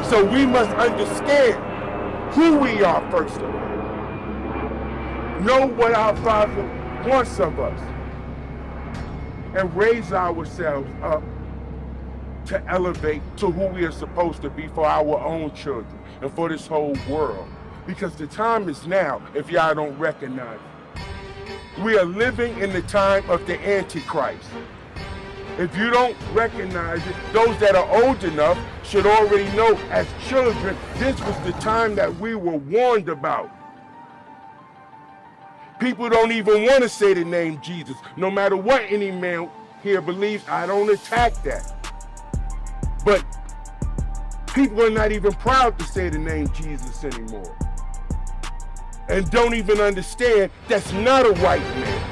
So we must understand who we are first of all. Know what our Father wants of us. And raise ourselves up to elevate to who we are supposed to be for our own children and for this whole world. Because the time is now, if y'all don't recognize it. We are living in the time of the Antichrist. If you don't recognize it, those that are old enough should already know as children, this was the time that we were warned about. People don't even want to say the name Jesus. No matter what any man here believes, I don't attack that. But people are not even proud to say the name Jesus anymore. And don't even understand that's not a white man.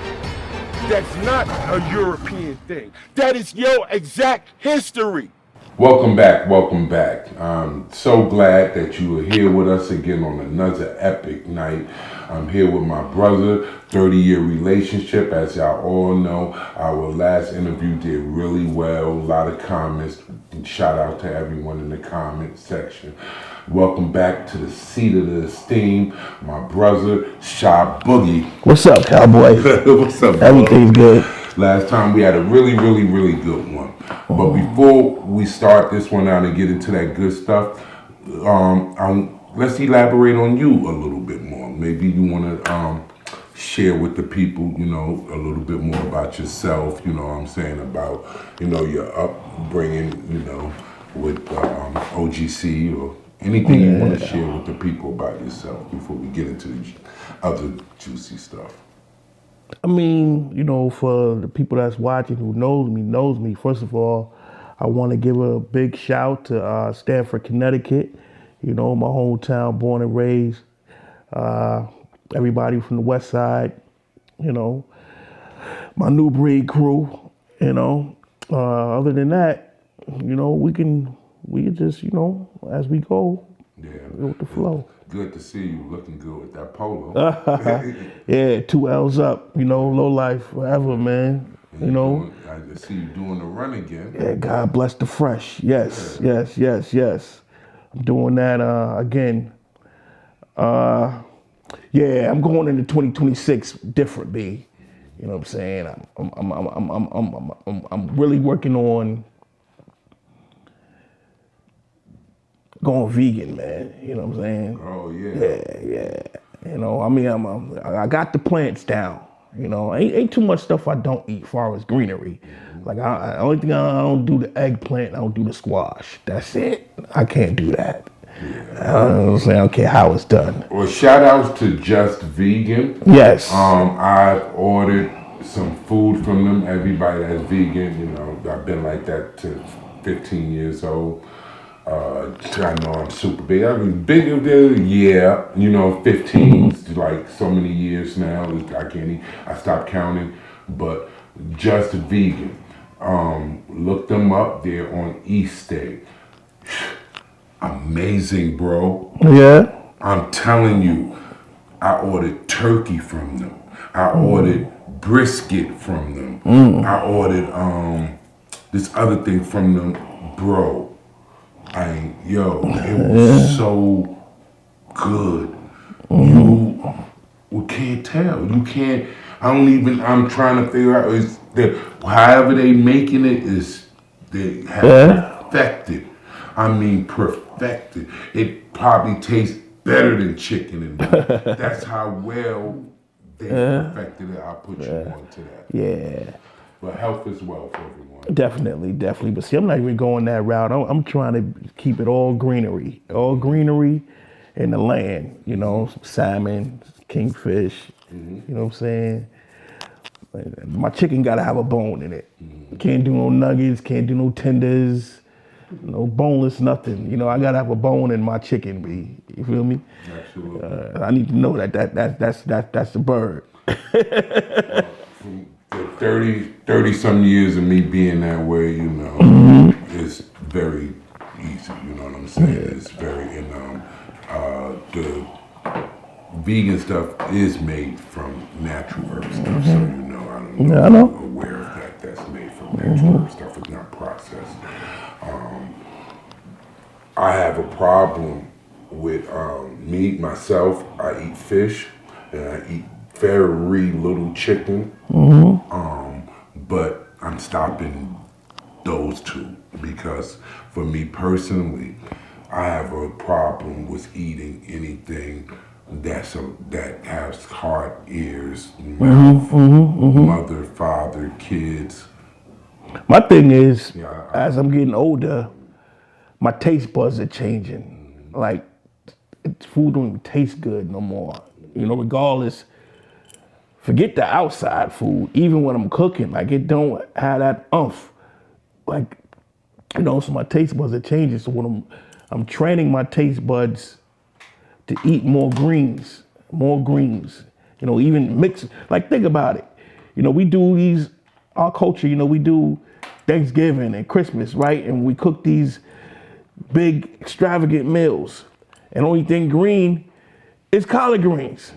That's not a European thing. That is your exact history. Welcome back, welcome back. I'm so glad that you are here with us again on another epic night. I'm here with my brother, 30-year relationship. As y'all all know, our last interview did really well, a lot of comments. And shout out to everyone in the comment section. Welcome back to the seat of the esteem, my brother, Shy Boogie. What's up, cowboy? What's up, bro? Everything's good. Last time we had a really good one. But before we start this one out and get into that good stuff, let's elaborate on you a little bit more. Maybe you want to share with the people, you know, a little bit more about yourself, you know what I'm saying, about, you know, your upbringing, you know, with OGC or anything you want to share with the people about yourself before we get into the other juicy stuff. I mean, you know, for the people that's watching who knows me. First of all, I want to give a big shout to Stamford, Connecticut. You know, my hometown, born and raised. Everybody from the West Side. You know, my new breed crew. You know, other than that, you know, we can just, you know, as we go, go with the flow. Good to see you looking good with that polo. Yeah, 2 L's up, you know, low life forever, man. You know. I see you doing the run again. Yeah, God bless the fresh. Yes. I'm doing that again. Yeah, I'm going into 2026 different, B. You know what I'm saying? I'm really working on going vegan, man. You know what I'm saying? Oh yeah. Yeah. You know, I mean, I got the plants down. You know, ain't too much stuff I don't eat as far as greenery. Like, I only thing I don't do the eggplant, I don't do the squash. That's it. I can't do that. I don't care how it's done. Well, shout outs to Just Vegan. Yes. I've ordered some food from them. Everybody that's vegan, you know, I've been like that to 15 years old. I know I'm super big. I mean, bigger than, yeah, you know, 15's like so many years now. I can't eat. I stopped counting, but Just Vegan. Look them up. They're on East Day. Amazing, bro. Yeah. I'm telling you, I ordered turkey from them. I ordered brisket from them. I ordered this other thing from them, bro. It was so good. You can't tell. You can't. I'm trying to figure out is that however they making it is they have perfected. I mean perfected. It probably tastes better than chicken and beef. That's how well they perfected it. I'll put you on to that. Yeah. But health is wealth, everyone. Definitely. But see, I'm not even going that route. I'm trying to keep it all greenery in the land. You know, salmon, kingfish. You know what I'm saying? My chicken gotta have a bone in it. Can't do no nuggets. Can't do no tenders. No boneless, nothing. You know, I gotta have a bone in my chicken. B. You feel me? Absolutely. I need to know that's the bird. From the 30 some years of me being that way, you know, it's very easy. You know what I'm saying? It's very, the vegan stuff is made from natural herb stuff, so you know, I don't know. Yeah, I know. I'm aware of that. That's made from natural herb stuff. It's not processed. I have a problem with me myself. I eat fish and I eat very little chicken. But I'm stopping those two because for me personally, I have a problem with eating anything that has heart, ears, mouth, mother, father, kids. My thing is, Yeah, as I'm getting older, my taste buds are changing. Like, food don't even taste good no more. You know, regardless, forget the outside food. Even when I'm cooking, like it don't have that umph. Like, you know, so my taste buds are changing. So when I'm training my taste buds to eat more greens, more greens. You know, even mix. Like, think about it. You know, we do these. Our culture. You know, we do Thanksgiving and Christmas, right? And we cook these big extravagant meals, and only thing green is collard greens.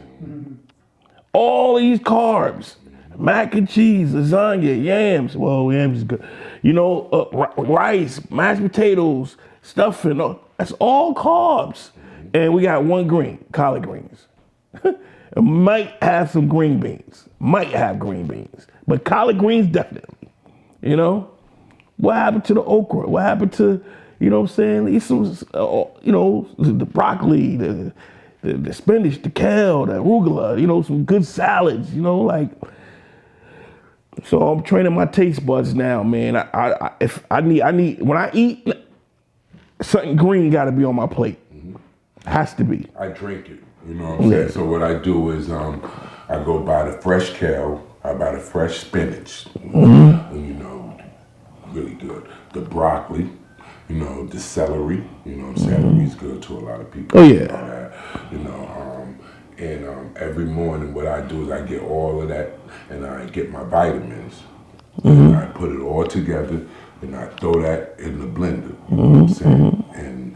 All these carbs, mac and cheese, lasagna, yams. Well, yams is good. You know, rice, mashed potatoes, stuffing. That's all carbs. And we got one green, collard greens. It might have some green beans. Might have green beans. But collard greens, definitely. You know? What happened to the okra? What happened to, you know what I'm saying? Eat some, you know, the broccoli, the spinach, the kale, the arugula, you know, some good salads, you know, like. So I'm training my taste buds now, man. If I need when I eat, something green got to be on my plate. Has to be. I drink it. You know what I'm saying? So what I do is I go buy the fresh kale, I buy the fresh spinach, and, you know, really good. The broccoli, you know, the celery, you know, celery's good to a lot of people. Oh, yeah. You know, that, you know, and every morning what I do is I get all of that and I get my vitamins and I put it all together and I throw that in the blender, you know what I'm saying? And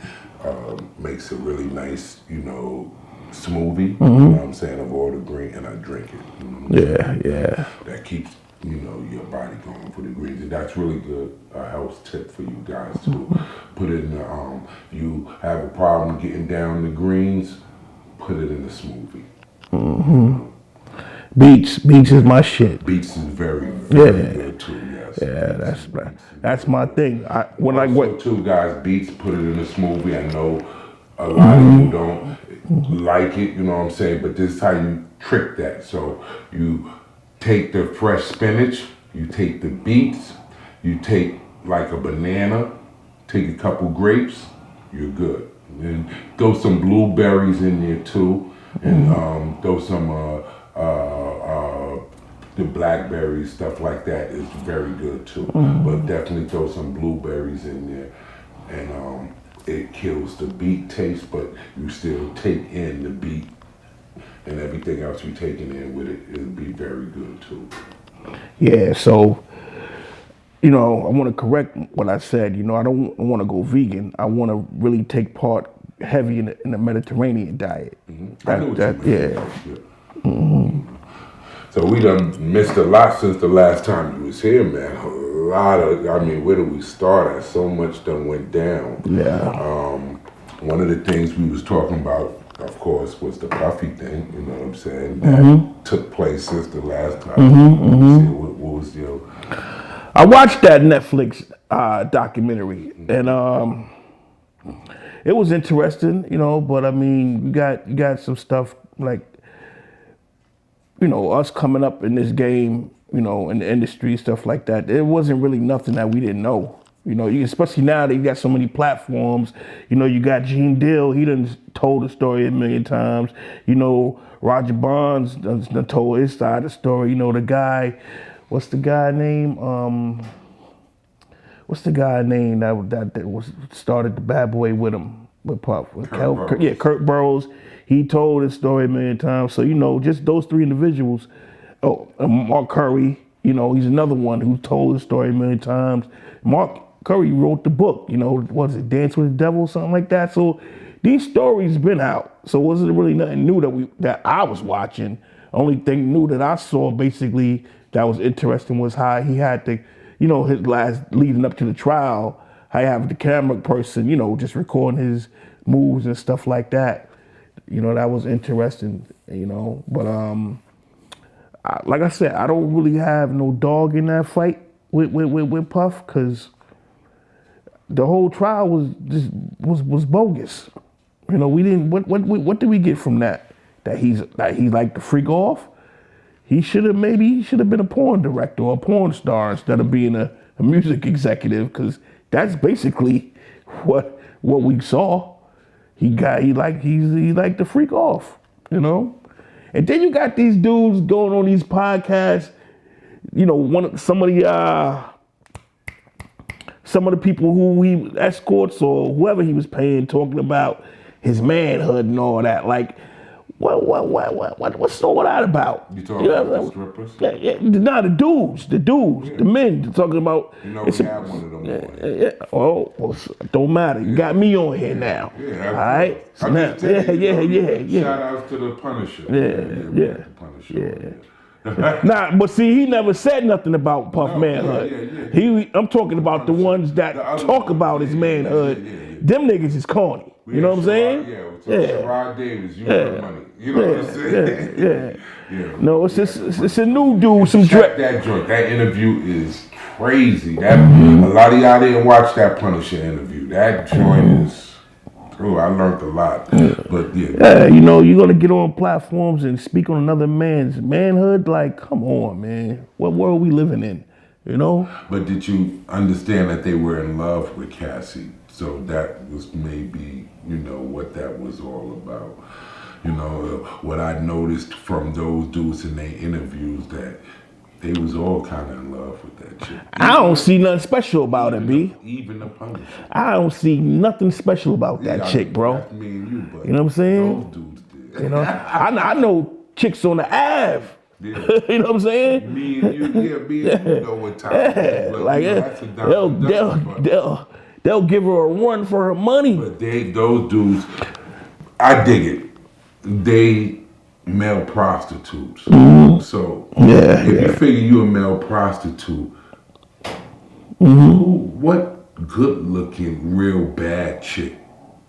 makes a really nice, you know, smoothie, you know what I'm saying, of all the green, and I drink it. You know what I'm saying? Yeah. That keeps, you know, your body going for the greens, and that's really good. A health tip for you guys to put it in the. You have a problem getting down the greens, put it in the smoothie. Beets is my shit. Beets is very good too. Yes. Yeah, that's my thing. Also, too, guys, beets, put it in a smoothie. I know a lot of you don't like it, you know what I'm saying, but this is how you trick that. So you take the fresh spinach, you take the beets, you take like a banana, take a couple grapes, you're good. And throw some blueberries in there too, and throw some the blackberries, stuff like that is very good too. But definitely throw some blueberries in there, and it kills the beet taste, but you still take in the beet and everything else you taking in with it. It'll be very good too. Yeah, so, you know, I want to correct what I said. You know, I don't want to go vegan. I want to really take part heavy in the Mediterranean diet. I know what you mean. So we done missed a lot since the last time you was here, man. A lot of, I mean, where did we start at? So much done went down. Yeah. One of the things we was talking about, of course, was the Puffy thing, you know what I'm saying? That took place since the last time. What was your... I watched that Netflix documentary, and it was interesting, you know. But I mean, you got some stuff like, you know, us coming up in this game, you know, in the industry, stuff like that. There wasn't really nothing that we didn't know, you know. Especially now that you got so many platforms. You know, you got Gene Deal. He done told the story a million times. You know, Roger Bonds done told his side of the story. You know, the guy. What's the guy name? What's the guy name that was started the Bad Boy with him with Puff? Kurt Burrows. He told his story a million times. So, you know, just those three individuals. Oh, Mark Curry. You know, he's another one who told his story a million times. Mark Curry wrote the book. You know, what is it, Dance with the Devil, something like that. So these stories been out. So wasn't really nothing new that I was watching. Only thing new that I saw basically that was interesting was how he had to, you know, his last leading up to the trial, I have the camera person, you know, just recording his moves and stuff like that. You know, that was interesting, you know. But like I said, I don't really have no dog in that fight with Puff, because the whole trial was bogus. You know, we didn't. What did we get from that? That he like to freak off. He should have been a porn director or a porn star instead of being a music executive, because that's basically what we saw. He liked to freak off, you know. And then you got these dudes going on these podcasts, you know, some of the people who he escorts or whoever he was paying, talking about his manhood and all that. Like, what's all that about? You talking about the strippers? Yeah, nah, the dudes, the men talking about. You know, we have one of them. Oh, well, don't matter. You got me on here now. Yeah, all right. So now, yeah. Shout outs to the Punisher. Yeah. The Punisher. Nah, but see, he never said nothing about Puff manhood. Yeah. I'm talking about the ones that talk about his manhood. Them niggas is corny. You know what I'm saying? Sherrod Davis, you got the money. You know what I'm saying? Yeah. No, it's a new dude. Check that joint. That interview is crazy. A lot of y'all didn't watch that Punisher interview. That joint is. Oh, I learned a lot. But yeah, you know, you're gonna get on platforms and speak on another man's manhood. Like, come on, man. What world we living in? You know? But did you understand that they were in love with Cassie? So that was maybe, you know, what that was all about. You know, what I noticed from those dudes in their interviews, that they was all kind of in love with that chick. I don't see nothing special about it, B. Even the Punisher. I don't see nothing special about that chick, bro. That's me and you, but you know what I'm saying? Those dudes did. You know, I know chicks on the Ave. Yeah. You know what I'm saying? Me and you know what time. Yeah, like they'll give her a run for her money. But those dudes, I dig it. They male prostitutes. So if you figure you a male prostitute, what good looking, real bad chick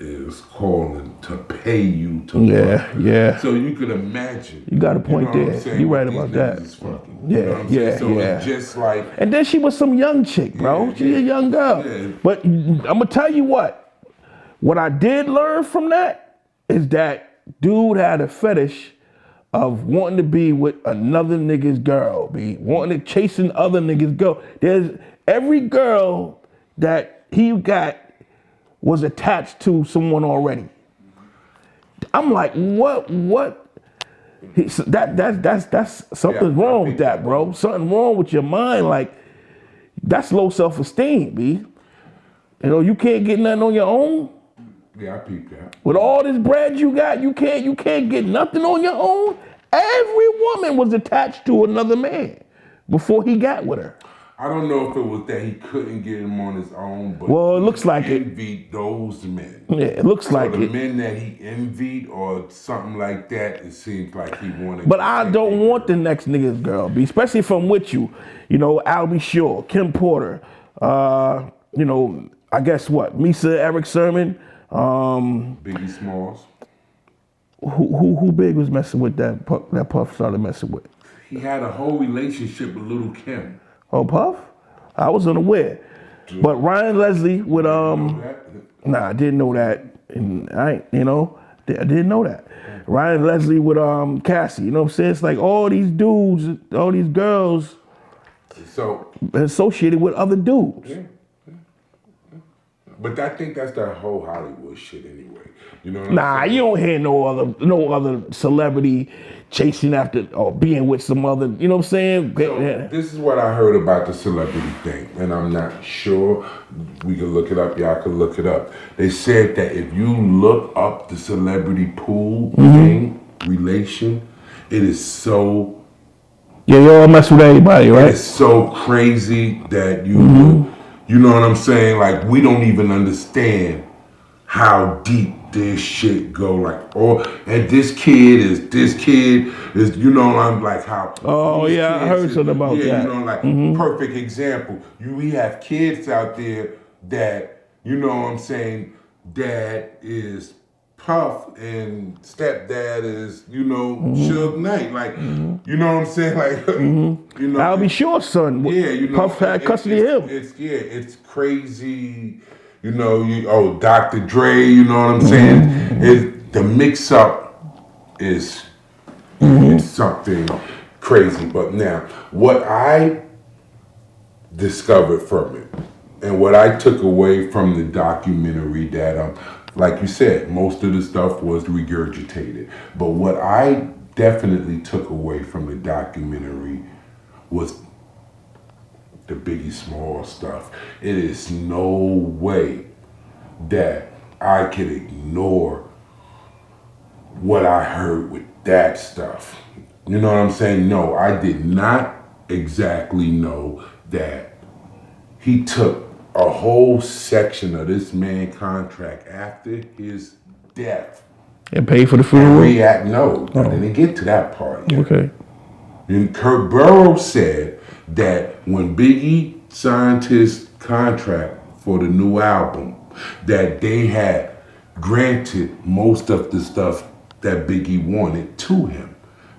is calling to pay you to fuck? Yeah. So you could imagine. You got a point there. You're right about that. So it's just like. And then she was some young chick, bro. She's a young girl. Yeah. But I'm gonna tell you what. What I did learn from that is that dude had a fetish of wanting to be with another nigga's girl, wanting to chasing other niggas' girl. There's every girl that he got was attached to someone already. I'm like, what? That's something's wrong with that, bro. Something wrong with your mind. Like, that's low self-esteem, B. You know, you can't get nothing on your own. Yeah, I peeped that. With all this bread you got, you can't get nothing on your own. Every woman was attached to another man before he got with her. I don't know if it was that he couldn't get him on his own, but well, it looks like he envied those men. Yeah, it looks like the it. Men that he envied or something like that, it seems like he wanted. But I don't want the next nigga's girl, B, especially if I'm with you. You know, Albie Shore, Kim Porter, you know, I guess what, Misa, Eric Sermon, Biggie Smalls. Who Big was messing with that Puff started messing with? He had a whole relationship with Little Kim. Oh, Puff? I was unaware. But Ryan Leslie with nah, I didn't know that. And I didn't know that. Ryan Leslie with Cassie, you know what I'm saying? It's like all these dudes, all these girls associated with other dudes. Yeah. But I think that's the whole Hollywood shit anyway. You know what I'm saying? You don't hear no other celebrity chasing after or being with some other, you know what I'm saying? So this is what I heard about the celebrity thing, and I'm not sure. We can look it up. Y'all can look it up. They said that if you look up the celebrity pool thing, relation, it is so... Yeah, you all mess with everybody, right? It's so crazy that you know what I'm saying? Like, we don't even understand how deep this shit go. Like, and this kid is, you know, I'm like how. Oh yeah, I heard something about that. You know, like perfect example. We have kids out there that, you know what I'm saying, dad is Puff and stepdad is, you know, Suge Knight. Like, you know what I'm saying? Like, you know. I'll be sure, son. Yeah, you know. Puff had custody of him. It's crazy. You know, Dr. Dre, you know what I'm saying? The mix up is it's something crazy. But now, what I discovered from it and what I took away from the documentary that, like you said, most of the stuff was regurgitated. But what I definitely took away from the documentary was the Biggie Small stuff. It is no way that I could ignore what I heard with that stuff. You know what I'm saying? No, I did not exactly know that he took a whole section of this man's contract after his death. And pay for the funeral? No, I didn't get to that part yet. Okay. And Kurt Burrows said that when Biggie signed his contract for the new album, that they had granted most of the stuff that Biggie wanted to him.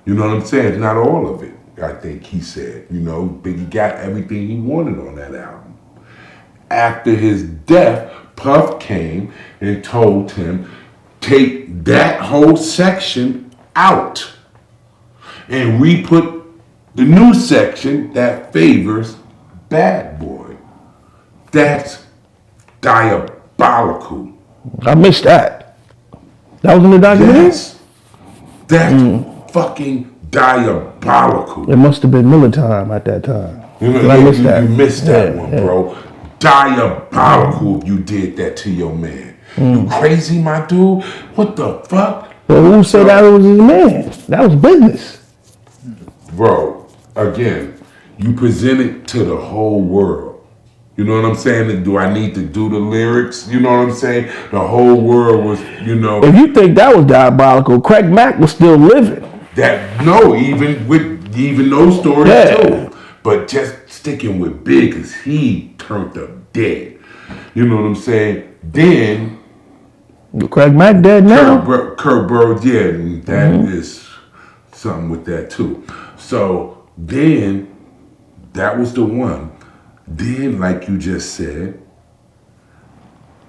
You know what I'm saying? Not all of it, I think he said. You know, Biggie got everything he wanted on that album. After his death, Puff came and told him, take that whole section out and re-put the new section that favors Bad Boy. That's diabolical. I missed that. That was in the documentary? Yes. That's fucking diabolical. It must have been Miller time at that time. You missed that one, bro. Diabolical if you did that to your man. You crazy, my dude? What the fuck? Well, who said that was his man? That was business. Bro, again, you present it to the whole world. You know what I'm saying? Do I need to do the lyrics? You know what I'm saying? The whole world was, you know. If you think that was diabolical, Craig Mack was still living. Even those stories too. But just sticking with Big, because he turned up dead. You know what I'm saying? Then Craig Mack dead now. Kurt Burrows, yeah, and that is something with that too. So then that was the one. Then, like you just said,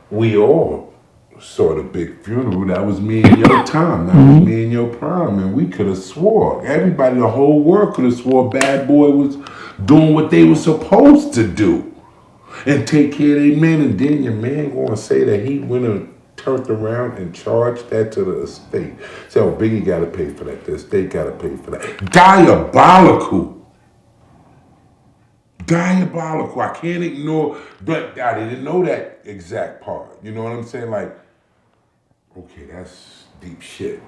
we all saw the big funeral. That was me and your time. That was me and your prime. And we could have swore. Everybody, the whole world could have swore Bad Boy was doing what they were supposed to do. And take care of their man. And then your man gonna say that he went and turned around and charged that to the estate. So Biggie gotta pay for that. The estate gotta pay for that. Diabolical. Diabolical. I can't ignore, but I didn't know that exact part. You know what I'm saying? Like, okay, that's deep shit.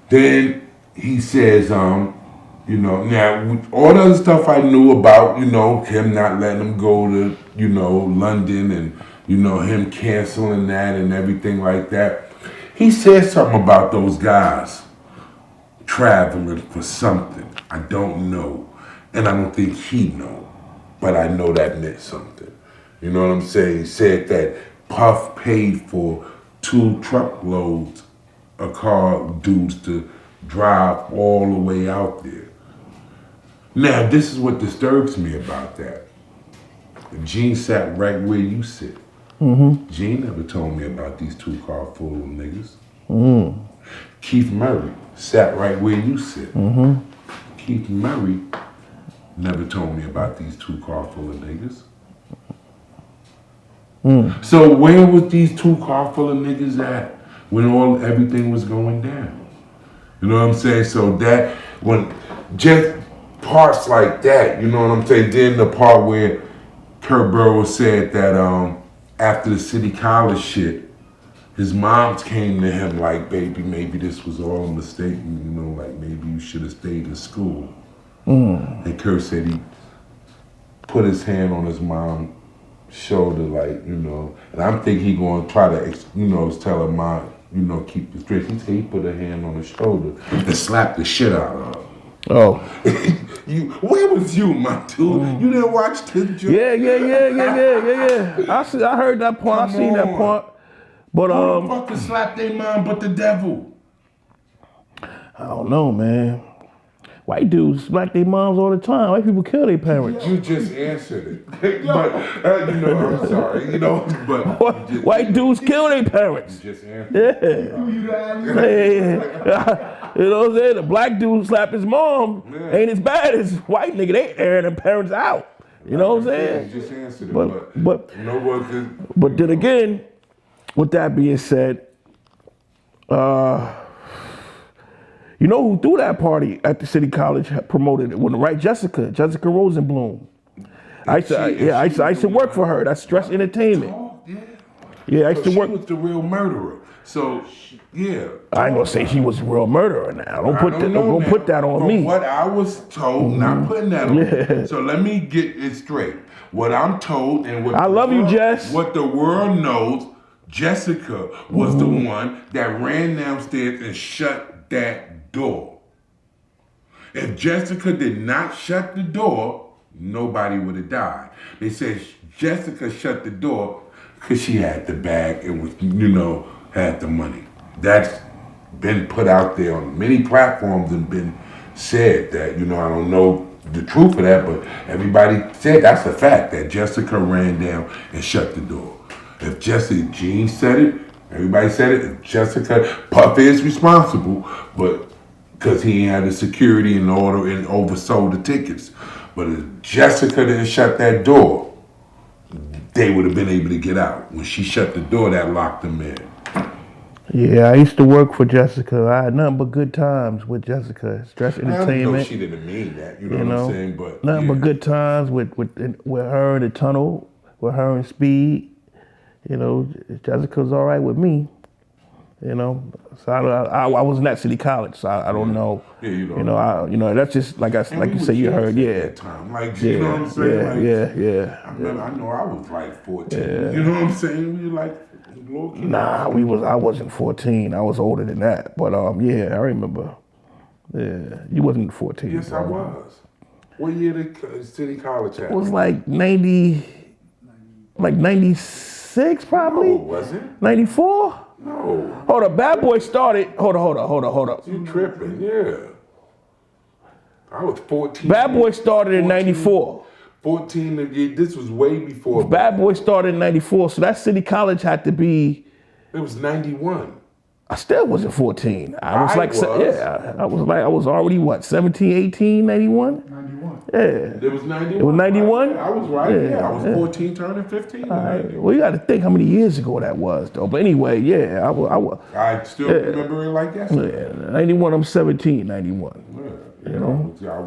Then he says, you know, now all the other stuff I knew about, you know, him not letting him go to, you know, London and, you know, him canceling that and everything like that. He said something about those guys traveling for something. I don't know. And I don't think he know, but I know that meant something. You know what I'm saying? He said that Puff paid for 2 truckloads of car dudes to drive all the way out there. Now, this is what disturbs me about that. Gene sat right where you sit. Gene never told me about these 2 car full of niggas. Keith Murray sat right where you sit. Keith Murray never told me about these 2 car full of niggas. So where was these 2 car full of niggas at when everything was going down? You know what I'm saying? So that when just parts like that, you know what I'm saying? Then the part where Kurt Burrows said that after the City College shit, his moms came to him like, baby, maybe this was all a mistake. You know, like maybe you should have stayed in school. And Kurt said he put his hand on his mom's shoulder, like, you know, and I'm thinking he gonna try to, you know, tell her mom, you know, keep it straight. He said he put a hand on her shoulder and slapped the shit out of her. Oh. Where was you, my dude? You didn't watch the joint? Yeah. I heard that part. I seen that Come on. part. But Who the fuck can slap their mom but the devil? I don't know, man. White dudes smack their moms all the time. White people kill their parents. You just answered it. But, I'm sorry, but... White dudes kill their parents. You just answered it. Yeah. You know what I'm saying? The black dude slap his mom ain't as bad as white nigga. They airing their parents out. You know what I'm saying? You just answered it. But no one could... But then again, with that being said, you know who threw that party at the City College promoted it? Right, Jessica Rosenblum. I used to work for her. That's Stress Entertainment. Yeah, I used to work. She was the real murderer. So, yeah. I ain't gonna say she was a real murderer now. Don't put that on me. What I was told, not putting that on. Yeah. So let me get it straight. What I'm told and what I love you, Jess. What the world knows, Jessica was the one that ran downstairs and shut that door. If Jessica did not shut the door, nobody would have died. They said Jessica shut the door because she had the bag and was, had the money. That's been put out there on many platforms and been said that, I don't know the truth of that, but everybody said that's a fact that Jessica ran down and shut the door. If Gene said it, everybody said it. If Jessica, Puff is responsible, but because he had the security and order and oversold the tickets. But if Jessica didn't shut that door, they would have been able to get out. When she shut the door, that locked them in. Yeah, I used to work for Jessica. I had nothing but good times with Jessica. Stress Entertainment. I know she didn't mean that, you know what I'm saying? But nothing but good times with her in the tunnel, with her and Speed. Jessica's all right with me. So I was not City College, so I don't know. Yeah, you know. That's just like you say. You heard, That time. You know what I'm saying? Yeah. I know I was like 14. Yeah. You know what I'm saying? We were like little kids. Nah, I wasn't 14. I was older than that. But I remember. Yeah, you wasn't 14. Yes, I was. What year did City College have? It was like 96 probably. No, was it? 94. No. Hold up, Bad Boy started. Hold up. You tripping? Yeah. I was 14. Bad Boy started in 94. 14. This was way before. Bad Boy started in 94, so that City College had to be. It was 91. I still wasn't 14. I was I was already what, 17, 18, 91? 91. Yeah. It was 91. It was 91? I was right. Yeah, I was 14 turning 15. Right. Well, you got to think how many years ago that was, though. But anyway, yeah, I still remember it like yesterday. Yeah, 91, I'm 17, 91. Yeah, I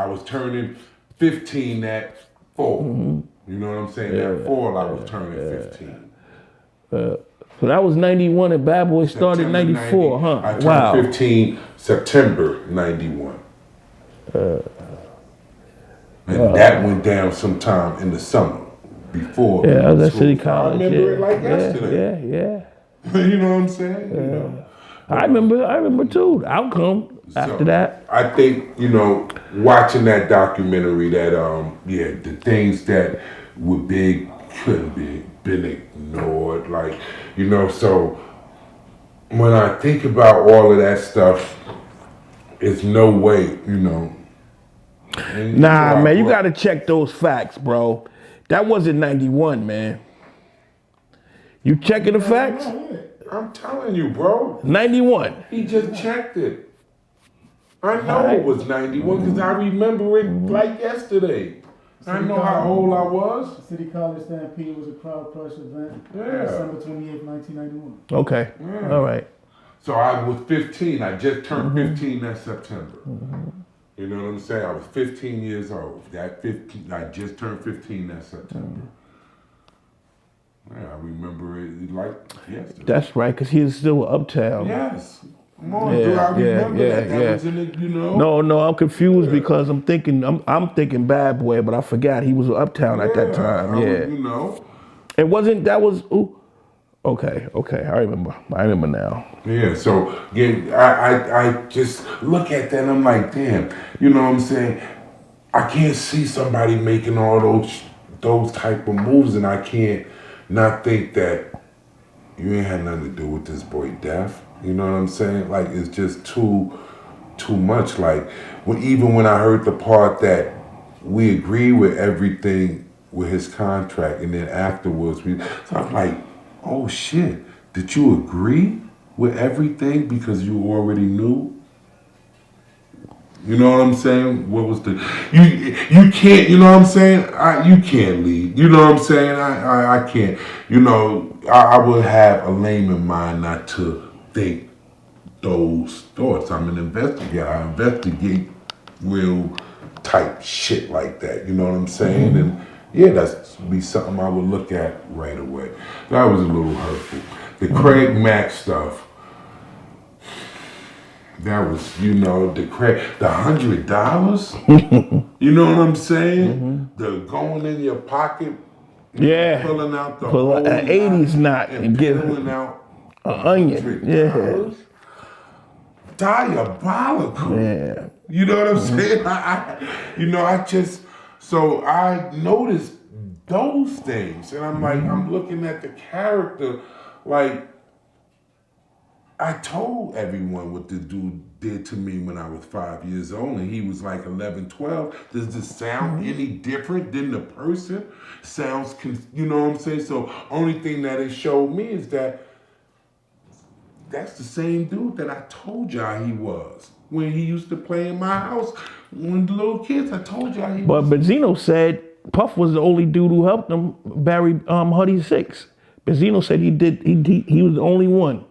was turning 15 that fall. You know what I'm saying? That fall I was turning 15. So that was 91 and Bad Boy started 94, huh? I turned 15 September 91. And that went down sometime in the summer before. Yeah, I was at City College. I remember it like yesterday. Yeah. You know what I'm saying? I remember too. The outcome after that. I think, watching that documentary that, the things that were big couldn't be been ignored. So when I think about all of that stuff, it's no way, Nah, man, you gotta check those facts, bro. That wasn't 91, man. You checking the facts? I'm telling you, bro. 91. He just checked it. I know it was 91 because I remember it like yesterday. I know how old I was. The City College Stampede was a crowd crush event. Yeah. December 28th, 1991. Okay. Yeah. All right. So I was 15. I just turned 15 that September. You know what I'm saying? I was 15 years old. I just turned 15 that September. Yeah, I remember it like yesterday. That's right, because he is still uptown. Yes. Come on, dude. I remember that was in it, No, I'm confused because I'm thinking Bad Boy, but I forgot he was uptown at that time. It wasn't Okay, I remember now. Yeah, so yeah, I just look at that and I'm like, damn, you know what I'm saying? I can't see somebody making all those type of moves, and I can't not think that you ain't had nothing to do with this boy death. You know what I'm saying? Like it's just too much. Like even when I heard the part that we agree with everything with his contract, and then afterwards so I'm like, oh shit, did you agree with everything because you already knew? You know what I'm saying? What was the you can't, you know what I'm saying? You can't leave. You know what I'm saying? I can't. You know, I would have a layman mind not to think those thoughts. I'm an investigator. I investigate real type shit like that. You know what I'm saying? And yeah, that's be something I would look at right away. That was a little hurtful. The Craig Mack stuff. That was, you know, the $100. You know what I'm saying? The going in your pocket, Yeah. pulling out the Pull whole an 80s knot and and give peeling out an onion. Yeah. $100. Diabolical. Yeah. You know what I'm saying? I just, so I noticed those things, and I'm like, I'm looking at the character, like, I told everyone what this dude did to me when I was 5 years old, and he was like 11, 12. Does this sound any different than the person? Sounds, you know what I'm saying? So only thing that it showed me is that that's the same dude that I told y'all he was when he used to play in my house when the little kids. I told y'all he But was. Benzino said Puff was the only dude who helped him bury Huddy Six. Benzino said he was the only one.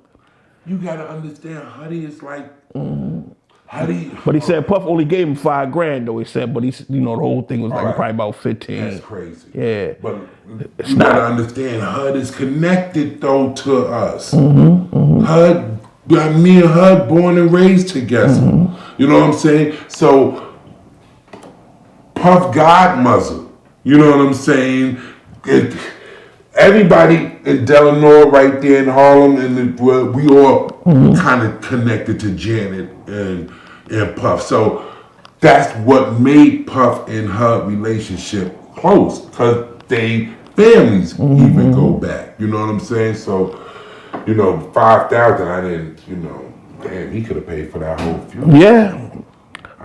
You gotta understand, Huddy is like Huddy. But he said Puff only gave him $5,000 though. He said, but the whole thing was like Right. probably about 15. That's crazy. Yeah. But It's you not. gotta understand, HUD is connected though to us. HUD, me and HUD born and raised together. You know what I'm saying? So Puff Godmother, you know what I'm saying? Everybody in Delano right there in Harlem, and we all kind of connected to Janet and Puff. So that's what made Puff and her relationship close, because they families even go back. You know what I'm saying? So, 5,000, I didn't, damn, he could have paid for that whole funeral. Yeah.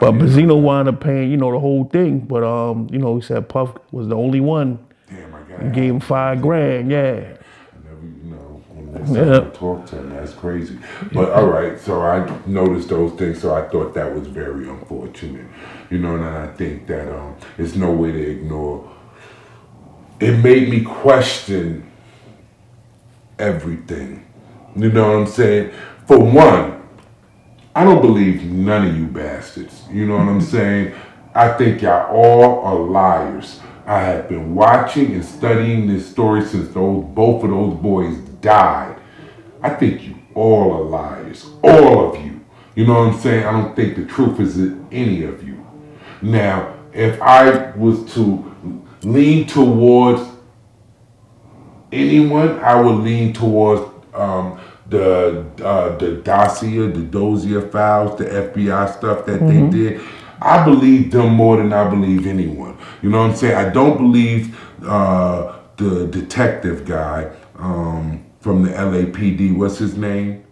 But Benzino wound up paying, the whole thing. But he said Puff was the only one. Damn, I He gave him $5,000. Yeah. When next time I talk to him, that's crazy. But all right, so I noticed those things, so I thought that was very unfortunate. And I think that it's no way to ignore. It made me question everything. You know what I'm saying? For one, I don't believe none of you bastards. You know what I'm saying? I think y'all all are liars. I have been watching and studying this story since both of those boys died. I think you all are liars. All of you. You know what I'm saying? I don't think the truth is in any of you. Now, if I was to lean towards anyone, I would lean towards the Dozier files, the FBI stuff that they did. I believe them more than I believe anyone. You know what I'm saying? I don't believe the detective guy from the LAPD. What's his name?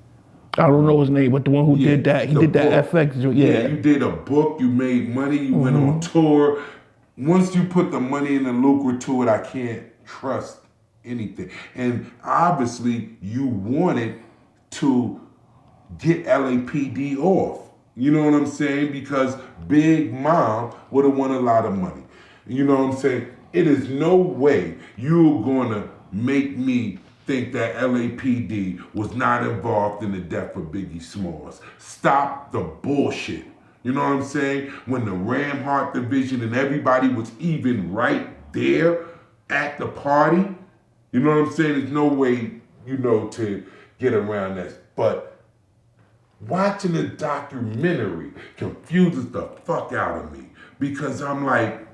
I don't know his name, but the one who did that, he did that FX. Yeah. You did a book, you made money, you went on tour. Once you put the money and the lucre to it, I can't trust anything. And obviously, you wanted to get LAPD off. You know what I'm saying? Because Big Mom would have won a lot of money. You know what I'm saying? It is no way you're going to make me think that LAPD was not involved in the death of Biggie Smalls. Stop the bullshit. You know what I'm saying? When the Ramhart division and everybody was even right there at the party, you know what I'm saying? There's no way, to get around this. But watching the documentary confuses the fuck out of me, because I'm like,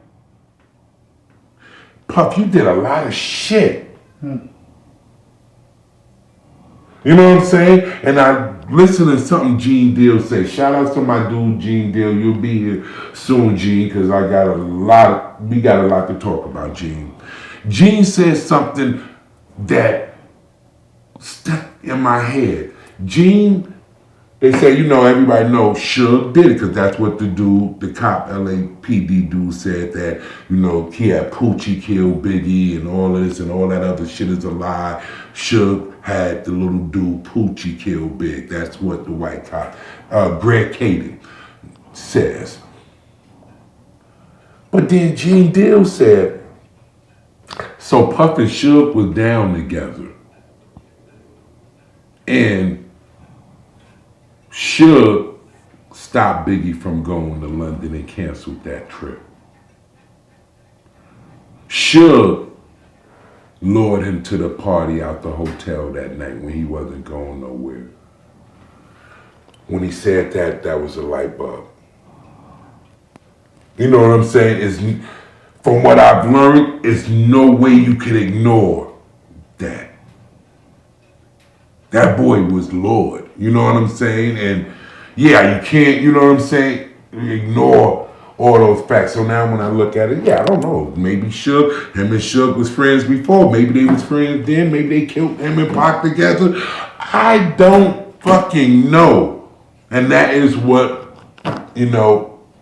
Puff, you did a lot of shit. You know what I'm saying? And I listen to something Gene Deal say. Shout out to my dude Gene Deal. You'll be here soon, Gene, because we got a lot to talk about, Gene. Gene said something that stuck in my head. Gene, they say, everybody knows Suge did it because that's what the cop LAPD dude said that, he had Poochie kill Biggie and all of this and all that other shit is a lie. Suge had the little dude Poochie kill Big. That's what the white cop, Greg Caden, says. But then Gene Deal said, so Puff and Suge was down together. And Suge stopped Biggie from going to London and canceled that trip. Suge lured him to the party out the hotel that night when he wasn't going nowhere. When he said that was a light bulb. You know what I'm saying? From what I've learned, it's no way you can ignore that. That boy was Lord. You know what I'm saying? And yeah, you can't, you know what I'm saying, ignore all those facts. So now when I look at it, I don't know. Maybe him and Suge was friends before. Maybe they was friends then. Maybe they killed him and Pac together. I don't fucking know. And that is what,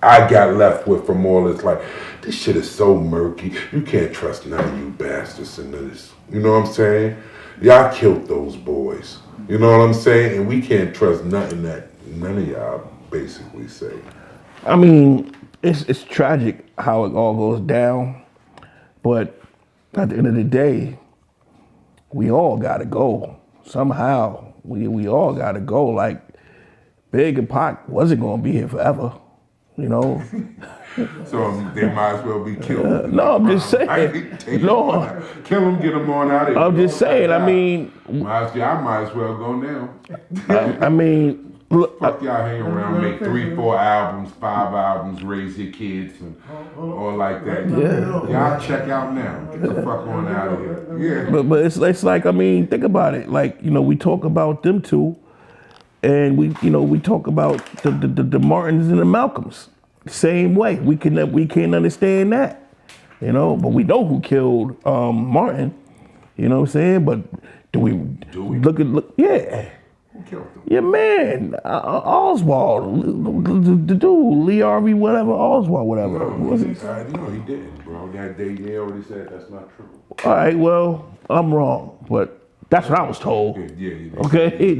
I got left with from all this. Like, this shit is so murky. You can't trust none of you bastards in this. You know what I'm saying? Y'all killed those boys. You know what I'm saying? And we can't trust nothing that none of y'all basically say. I mean, it's tragic how it all goes down, but at the end of the day, we all gotta go. Somehow, we all gotta go. Like, Big and Pac wasn't gonna be here forever, So they might as well be killed. No, I'm just saying. No, kill them, get them on out of here. I'm just saying. I mean, I might as well go now. I mean, look, Fuck y'all hang around, make 3, 4 albums, 5 albums, raise your kids and all like that. Yeah. Y'all check out now. Get the fuck on out of here. Yeah. but it's like, I mean, think about it. Like, we talk about them two, and we talk about the Martins and the Malcolms. Same way. We can't understand that. But we know who killed Martin. You know what I'm saying? But do we look? Yeah. Who killed him? Yeah, man. Oswald, the dude, Lee Harvey, whatever, Oswald, whatever. No, he didn't, bro. That day they already said that's not true. All right, well, I'm wrong, but that's what I was told. Yeah. Okay? It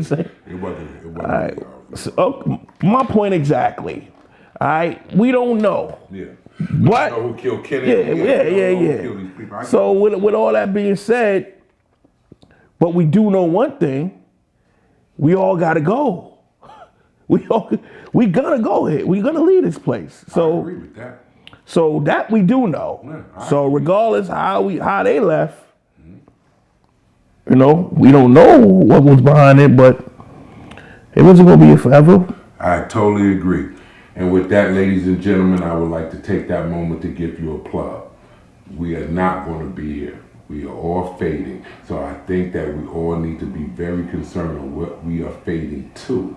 wasn't. All right. So, my point exactly. All right? We don't know. Yeah. What? Who killed Kennedy? Yeah. Who killed these people. So with all that being said, but we do know one thing: we all gotta go. We gonna go here. We gonna leave this place. So I agree with that. So that we do know. Yeah, so regardless how they left, we don't know what was behind it, but it wasn't gonna be here forever. I totally agree. And with that, ladies and gentlemen, I would like to take that moment to give you a plug. We are not going to be here. We are all fading. So I think that we all need to be very concerned on what we are fading to.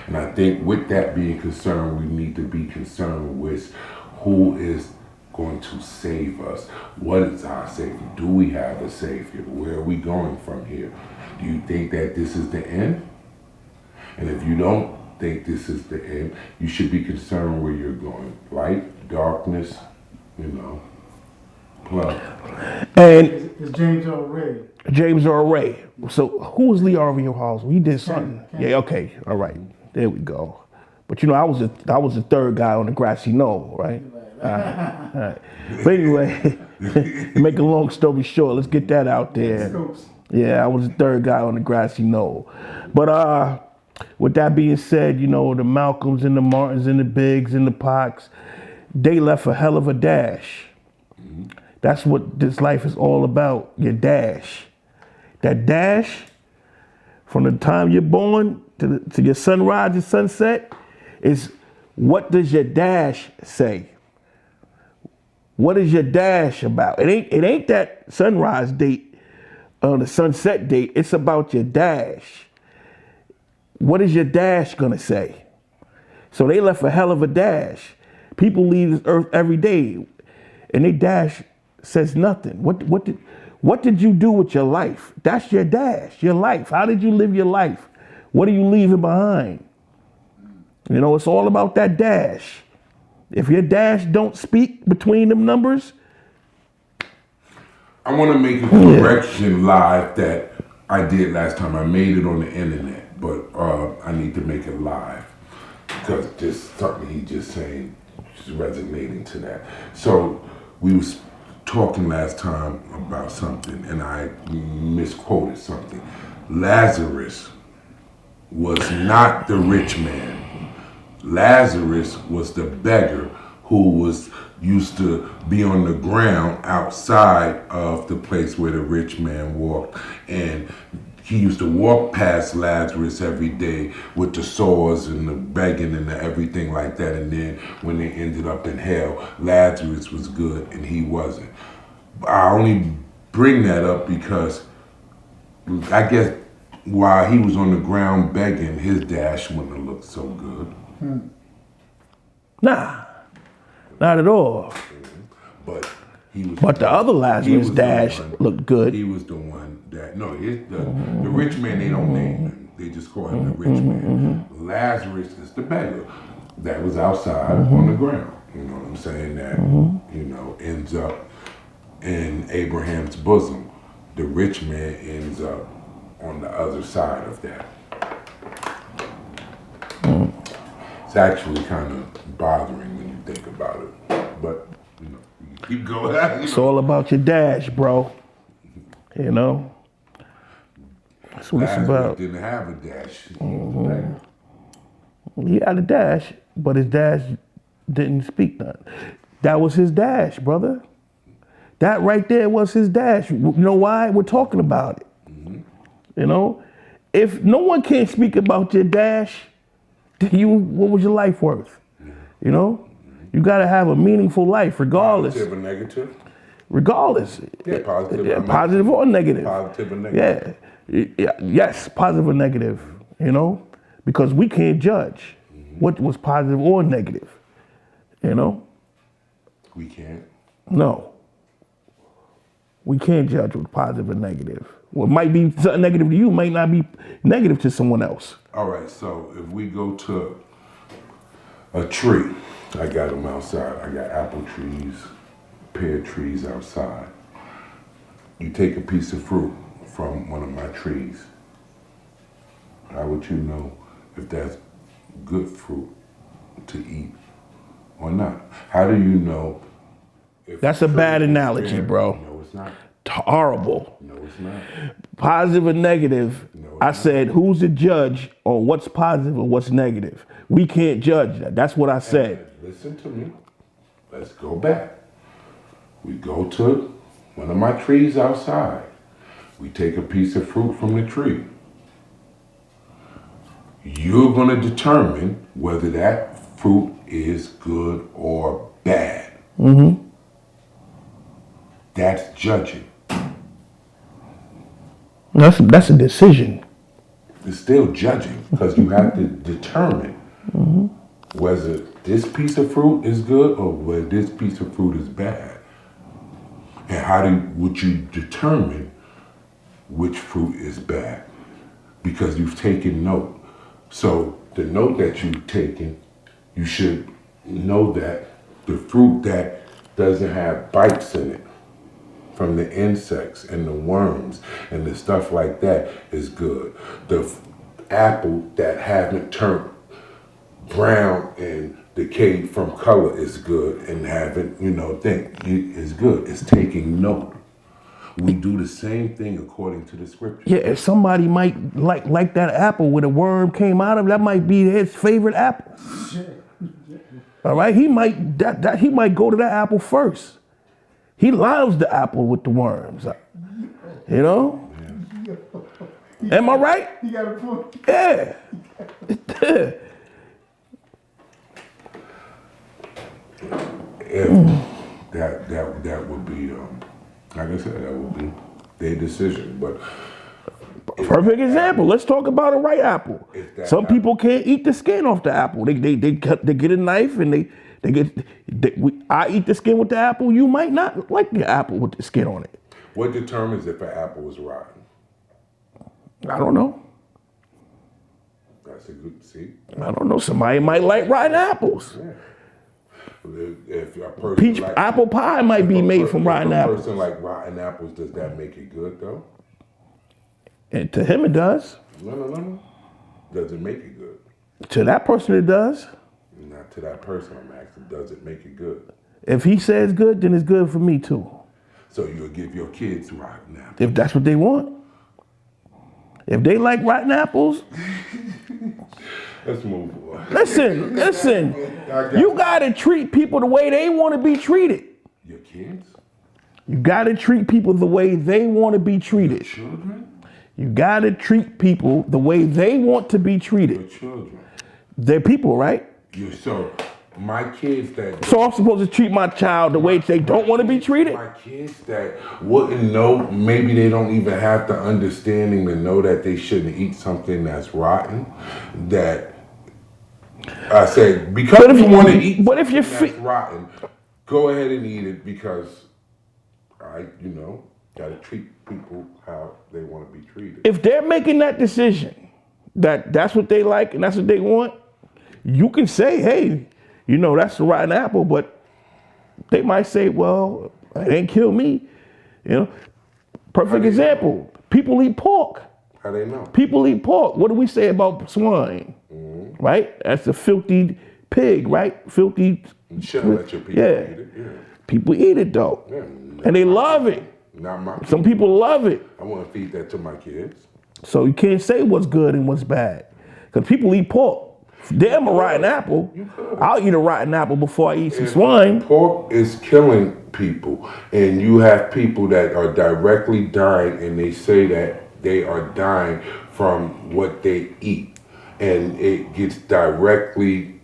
And I think with that being concerned, we need to be concerned with who is going to save us. What is our savior? Do we have a savior? Where are we going from here? Do you think that this is the end? And if you don't think this is the end, you should be concerned where you're going. Light, darkness, plug. And It's James Earl Ray. James Earl Ray. So who was Lee Harvey Oswald? He did something. Ken. Yeah, okay. All right. There we go. But I was the third guy on the grassy knoll, right? All right. But anyway, to make a long story short, let's get that out there. Yeah, I was the third guy on the grassy knoll. But with that being said, the Malcolms and the Martins and the Biggs and the Pacs, they left a hell of a dash. That's what this life is all about, your dash. That dash, from the time you're born to your sunrise and sunset, is what does your dash say? What is your dash about? It ain't that sunrise date, the sunset date. It's about your dash. What is your dash gonna say? So they left a hell of a dash. People leave this earth every day, and they dash says nothing. What did you do with your life? That's your dash, your life. How did you live your life? What are you leaving behind? You know, it's all about that dash. If your dash don't speak between them numbers, I want to make a correction live that I did last time. I made it on the internet, but I need to make it live because just something he just saying is resonating to that. So we was talking last time about something, and I misquoted something. Lazarus was not the rich man. Lazarus was the beggar who was used to be on the ground outside of the place where the rich man walked, and he used to walk past Lazarus every day with the sores and the begging and the everything like that, and then when they ended up in hell, Lazarus was good and he wasn't. I only bring that up because I guess while he was on the ground begging, his dash wouldn't have looked so good. nah, not at all. But he was. But the other Lazarus dash looked good. He was the one that the rich man. They don't name him. They just call him the rich man. Lazarus is the beggar that was outside on the ground. You know what I'm saying? That ends up in Abraham's bosom. The rich man ends up on the other side of that. It's actually kind of bothering when you think about it, but you keep going. It's all about your dash, bro. You know, that's what it's about. Didn't have a dash. He had a dash, but his dash didn't speak nothing. That was his dash, brother. That right there was his dash. You know why? We're talking about it. You know, if no one can't speak about your dash, what was your life worth? You know, you got to have a meaningful life, regardless. Positive or negative? Regardless. Yeah, positive. Yeah, positive or negative. Positive or negative. Yeah. Yes, positive or negative. You know, because we can't judge what was positive or negative. You know. We can't. No. We can't judge what's positive or negative. What might be something negative to you might not be negative to someone else. All right, so if we go to a tree, I got them outside. I got apple trees, pear trees outside. You take a piece of fruit from one of my trees. How would you know if that's good fruit to eat or not? How do you know if that's a bad analogy, bro. No, it's not. Horrible. No, it's not. Positive or negative, I said, who's the judge on what's positive or what's negative? We can't judge that. That's what I said. Listen to me. Let's go back. We go to one of my trees outside. We take a piece of fruit from the tree. You're going to determine whether that fruit is good or bad. That's judging. That's a decision. It's still judging because you have to determine whether this piece of fruit is good or whether this piece of fruit is bad. And how would you determine which fruit is bad? Because you've taken note. So the note that you've taken, you should know that the fruit that doesn't have bites in it from the insects and the worms and the stuff like that is good. The apple that haven't turned brown and decayed from color is good, and haven't, is good. It's taking note. We do the same thing according to the scripture. Yeah, if somebody might like that apple where the worm came out of, that might be his favorite apple. All right, he might he might go to that apple first. He loves the apple with the worms. You know? Yeah. Am I right? You got a point. Yeah. If that would be, like I said, that would be their decision. But Perfect example. Let's talk about a ripe apple. Some people can't eat the skin off the apple. They get a knife and I eat the skin with the apple. You might not like the apple with the skin on it. What determines if an apple is rotten? I don't know. That's a good see. I don't know. Somebody might like rotten apples. Yeah. If a person Peach like, apple pie might be made from rotten apples. If a person like rotten apples, does that make it good though? And to him it does. No. Does it make it good? To that person it does. Not to that person, I'm asking, does it make it good? If he says good, then it's good for me too. So you'll give your kids rotten apples? If that's what they want. If they like rotten apples. Let's move on. Listen. You gotta treat people the way they want to be treated. Your kids? You gotta treat people the way they want to be treated. Your children? You gotta treat people the way they want to be treated. Your children? They're people, right? So my kids that... So I'm supposed to treat my child the way they don't want to be treated? My kids that wouldn't know, maybe they don't even have the understanding to know that they shouldn't eat something that's rotten, that I say, because if you want to eat something that's rotten, go ahead and eat it because got to treat people how they want to be treated. If they're making that decision, that's what they like and that's what they want, you can say, hey, that's a rotten apple, but they might say, well, it ain't kill me. Perfect example. People eat pork. How they know? People eat pork. What do we say about swine? Mm-hmm. Right? That's a filthy pig, right? Filthy. You shouldn't let your people eat it. Yeah. People eat it though. Yeah, and they love it. Not my Some people love it. I want to feed that to my kids. So you can't say what's good and what's bad. Because people eat pork. Damn a rotten apple. I'll eat a rotten apple before I eat some swine. Pork is killing people. And you have people that are directly dying and they say that they are dying from what they eat. And it gets directly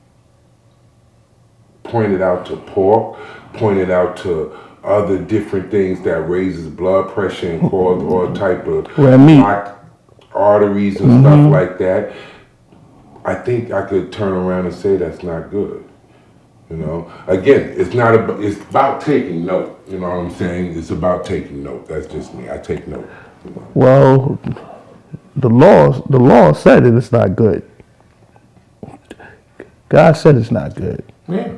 pointed out to pork, pointed out to other different things that raises blood pressure and cause all type of blocked arteries and stuff like that. I think I could turn around and say that's not good. Again, it's about taking note. You know what I'm saying? It's about taking note. That's just me. I take note. Well, the law said it's not good. God said it's not good. Yeah.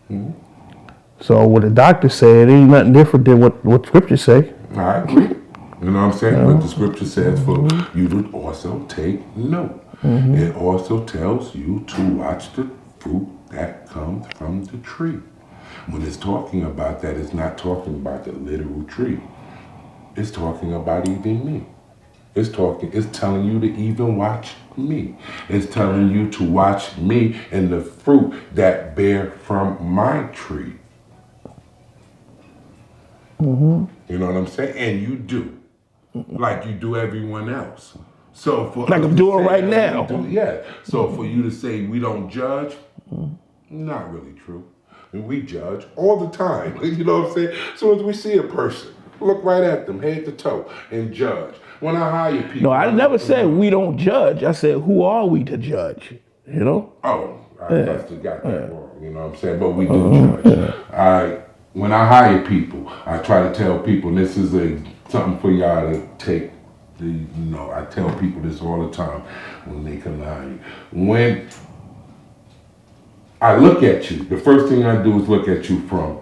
Mm-hmm. So what the doctor said ain't nothing different than what scripture say. I agree. You know what I'm saying? But the scripture says for you to also take note. Mm-hmm. It also tells you to watch the fruit that comes from the tree. When it's talking about that, it's not talking about the literal tree. It's talking about eating me. It's telling you to even watch me. It's telling you to watch me and the fruit that bear from my tree. Mm-hmm. You know what I'm saying? And you do. Like you do everyone else. So for like I'm doing right now. So for you to say we don't judge, not really true. We judge all the time. You know what I'm saying? As soon as we see a person, look right at them, head to toe, and judge. When I hire people, no, I never said we don't judge. I said who are we to judge? Oh, I must have got that wrong. You know what I'm saying? But we do judge. When I hire people, I try to tell people this is something for y'all to take. I tell people this all the time when they come to hire you. When I look at you, the first thing I do is look at you from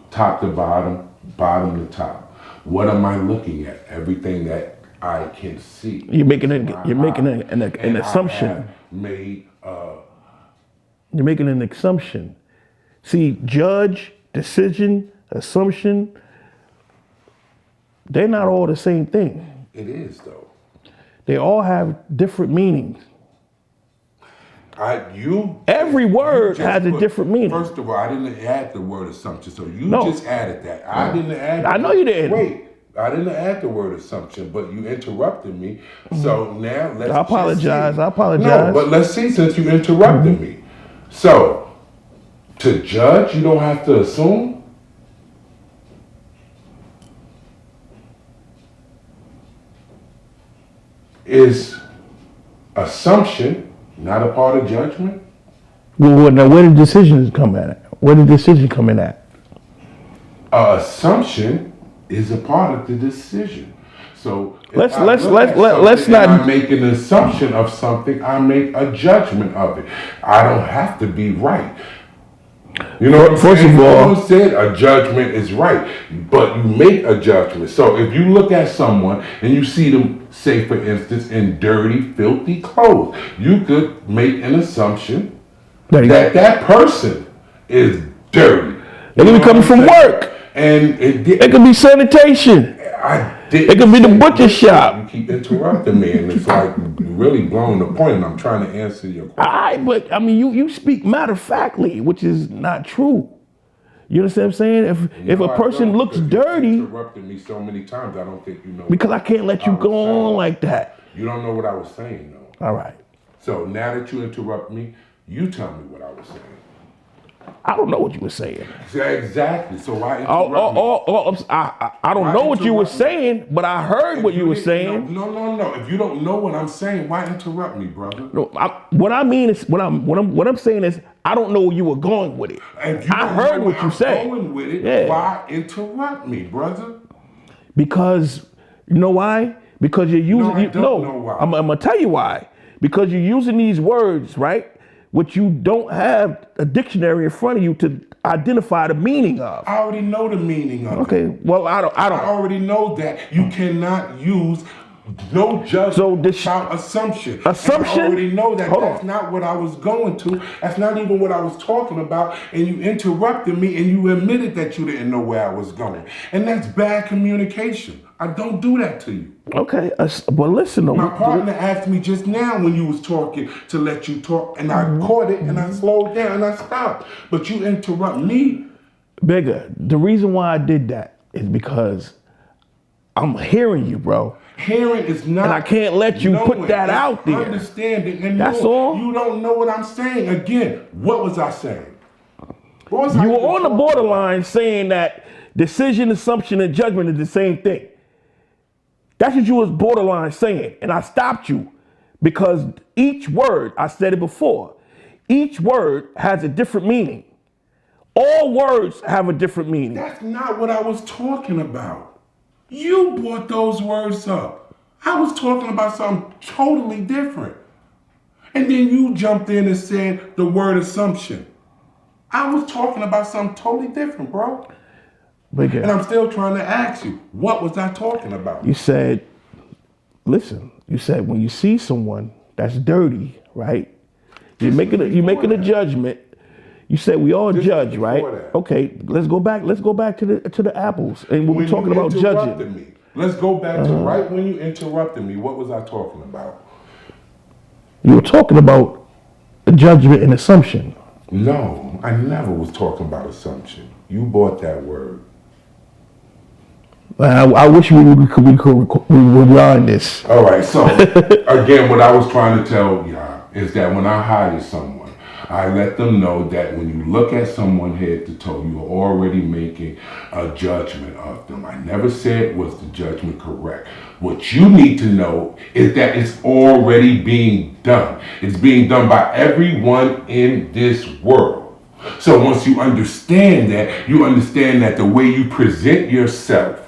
top to bottom, bottom to top. What am I looking at? Everything that I can see. You're making an assumption. You're making an assumption. See, judge, decision, assumption, they're not all the same thing. It is though. They all have different meanings. Every word has a different meaning. First of all, I didn't add the word assumption, so you just added that. I didn't add. I know you didn't. Wait, I didn't add the word assumption, but you interrupted me. So now let's. I apologize. No, but let's see since you interrupted me. So to judge, you don't have to assume. Is assumption not a part of judgment? Well, now where the decisions come at? Where the decision coming at? Assumption is a part of the decision. So if Let's and I not. make an assumption of something, I make a judgment of it. I don't have to be right. You know what I'm First saying? of all- No one said a judgment is right, but you make a judgment. So if you look at someone and you see them, say for instance, in dirty, filthy clothes, you could make an assumption There you go. that person is dirty. They could be coming from work. And It could be sanitation. It could be the butcher shop. You keep interrupting me, and it's like you're really blowing the point, and I'm trying to answer your question. But I mean, you speak matter of factly, which is not true. You understand what I'm saying? If a No, I person don't, looks 'cause dirty, you interrupted me so many times, I don't think you know. because I can't let you go on like that. You don't know what I was saying, though. All right. So now that you interrupt me, you tell me what I was saying. I don't know what you were saying. Exactly. So why interrupt me? I don't Why know what you were interrupt me? saying, but I heard what you were didn't saying. No. If you don't know what I'm saying, why interrupt me, brother? No, what I mean is, what I'm saying is, I don't know where you were going with it. If you I don't heard know what where you I'm said. going with it, Yeah. why interrupt me, brother? Because you know why? Because you're using. I don't know why. I'm gonna tell you why. Because you're using these words, right? Which you don't have a dictionary in front of you to identify the meaning of. I already know the meaning of it. Okay. Well, I don't. I already know that you cannot use no judgment without assumption. Assumption? And I already know that Hold that's on. not what I was going to. That's not even what I was talking about. And you interrupted me and you admitted that you didn't know where I was going. And that's bad communication. I don't do that to you. Okay. Well, listen. My partner asked me just now when you was talking to let you talk, and I caught it and I slowed down and I stopped. But you interrupt me. Bigga, the reason why I did that is because I'm hearing you, bro. Hearing is not. And I can't let you put knowing. that It's out there. Understanding and That's knowing. all. You don't know what I'm saying. Again, what was I saying? What was I You were even on the talking borderline saying that decision, assumption, and judgment is the same thing. That's what you was borderline saying. And I stopped you because each word, I said it before, each word has a different meaning. All words have a different meaning. That's not what I was talking about. You brought those words up. I was talking about something totally different. And then you jumped in and said the word assumption. I was talking about something totally different, bro. Bigga, And I'm still trying to ask you, what was I talking about? you said, listen, you said when you see someone that's dirty, right? You're making a judgment. You said we all judge, right? that. Okay, let's go back to the apples. And when we're talking about judging. Me. Let's go back to right when you interrupted me. What was I talking about? You were talking about judgment and assumption. No, I never was talking about assumption. You bought that word. I wish we could rewind this. All right, so again, what I was trying to tell y'all is that when I hire someone, I let them know that when you look at someone head to toe, you're already making a judgment of them. I never said was the judgment correct. What you need to know is that it's already being done. It's being done by everyone in this world. So once you understand that the way you present yourself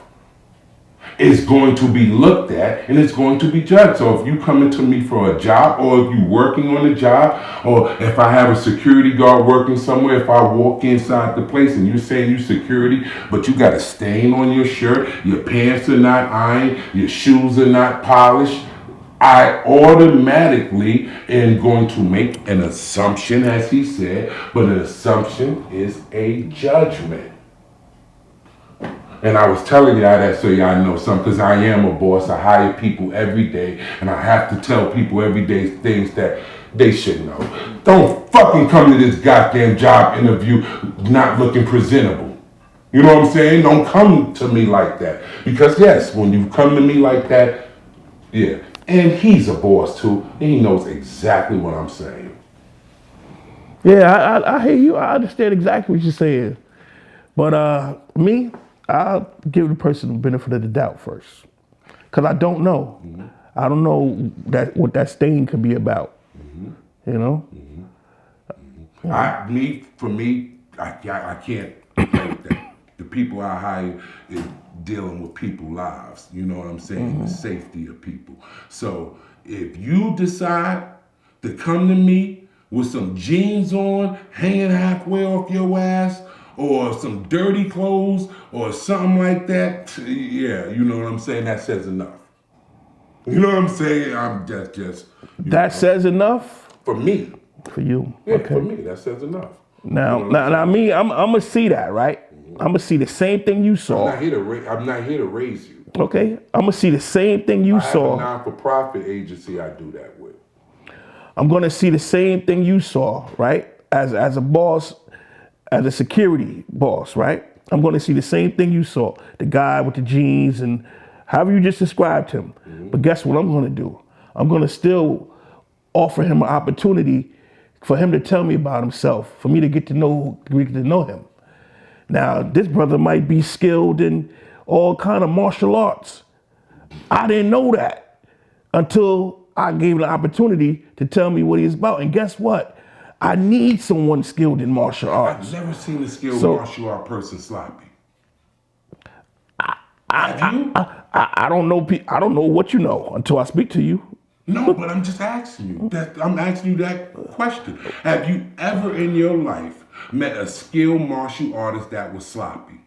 is going to be looked at and it's going to be judged. So if you come into me for a job, or if you're working on a job, or if I have a security guard working somewhere, if I walk inside the place and you're saying you security, but you got a stain on your shirt, your pants are not ironed, your shoes are not polished, I automatically am going to make an assumption, as he said, but an assumption is a judgment. And I was telling y'all that so y'all know something, because I am a boss. I hire people every day, and I have to tell people every day things that they should know. Don't fucking come to this goddamn job interview not looking presentable. You know what I'm saying? Don't come to me like that. Because yes, when you come to me like that, yeah. And he's a boss too, and he knows exactly what I'm saying. Yeah, I hear you. I understand exactly what you're saying. But I'll give the person the benefit of the doubt first. Because I don't know. I don't know what that stain could be about. You know? For me, I can't play with that. The people I hire is dealing with people's lives. You know what I'm saying? The safety of people. So if you decide to come to me with some jeans on, hanging halfway off your ass, or some dirty clothes, or something like that, yeah, you know what I'm saying? That says enough. You know what I'm saying? I'm just That says enough for me. for you. Yeah, Okay. for me, that says enough. Now, You know what I'm now, me, I'm gonna see that, right? I'm gonna see the same thing you I'm saw. not here to raise you. Okay, I'm gonna see the same thing you I have a saw. non-for-profit agency I do that with. I'm gonna see the same thing you saw, right? As a boss, as a security boss, right? I'm gonna see the same thing you saw. The guy with the jeans and however you just described him. But guess what I'm gonna do? I'm gonna still offer him an opportunity for him to tell me about himself, for me to get to know him. Now, this brother might be skilled in all kind of martial arts. I didn't know that until I gave him the opportunity to tell me what he's about. And guess what? I need someone skilled in martial arts. I've never seen a skilled So- martial art person sloppy. Have you? I don't know. I don't know what you know until I speak to you. No, but I'm just asking you. I'm asking you that question. Have you ever in your life met a skilled martial artist that was sloppy?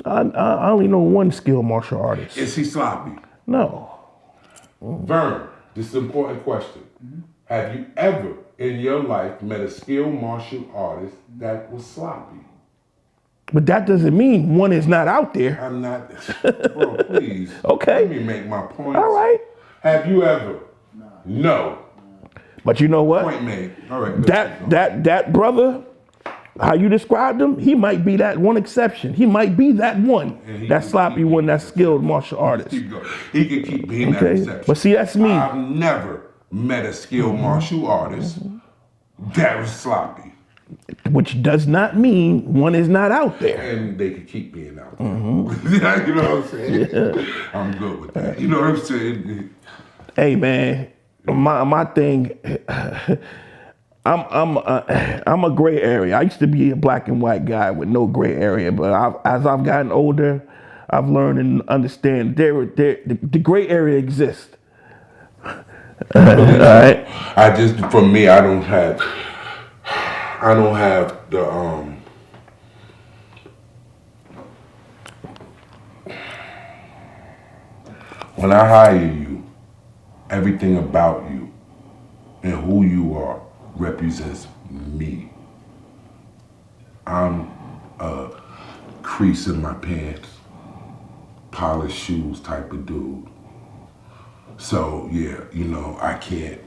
I only know one skilled martial artist. Is he sloppy? No. Vern, this is an important question. Have you ever in your life met a skilled martial artist that was sloppy? But that doesn't mean one is not out there. I'm not, bro, please. Okay. Let me make my point. All right. Have you ever? No. But you know what? Point made. All right. let's keep going. That brother, how you described him, he might be that one exception. He might be that one, And he that can sloppy keep one, being that skilled martial artist. Keep going. He can keep being that Okay. exception. But see, that's me. I've never met a skilled martial artist that was sloppy. Which does not mean one is not out there. And they could keep being out there. You know what I'm saying? I'm good with that. You know what I'm saying? Hey man, my thing, I'm a gray area. I used to be a black and white guy with no gray area, but as I've gotten older, I've learned and understand the gray area exists. All right. For me, I don't have the when I hire you, everything about you and who you are represents me. I'm a crease in my pants, polished shoes type of dude. So yeah, you know, I can't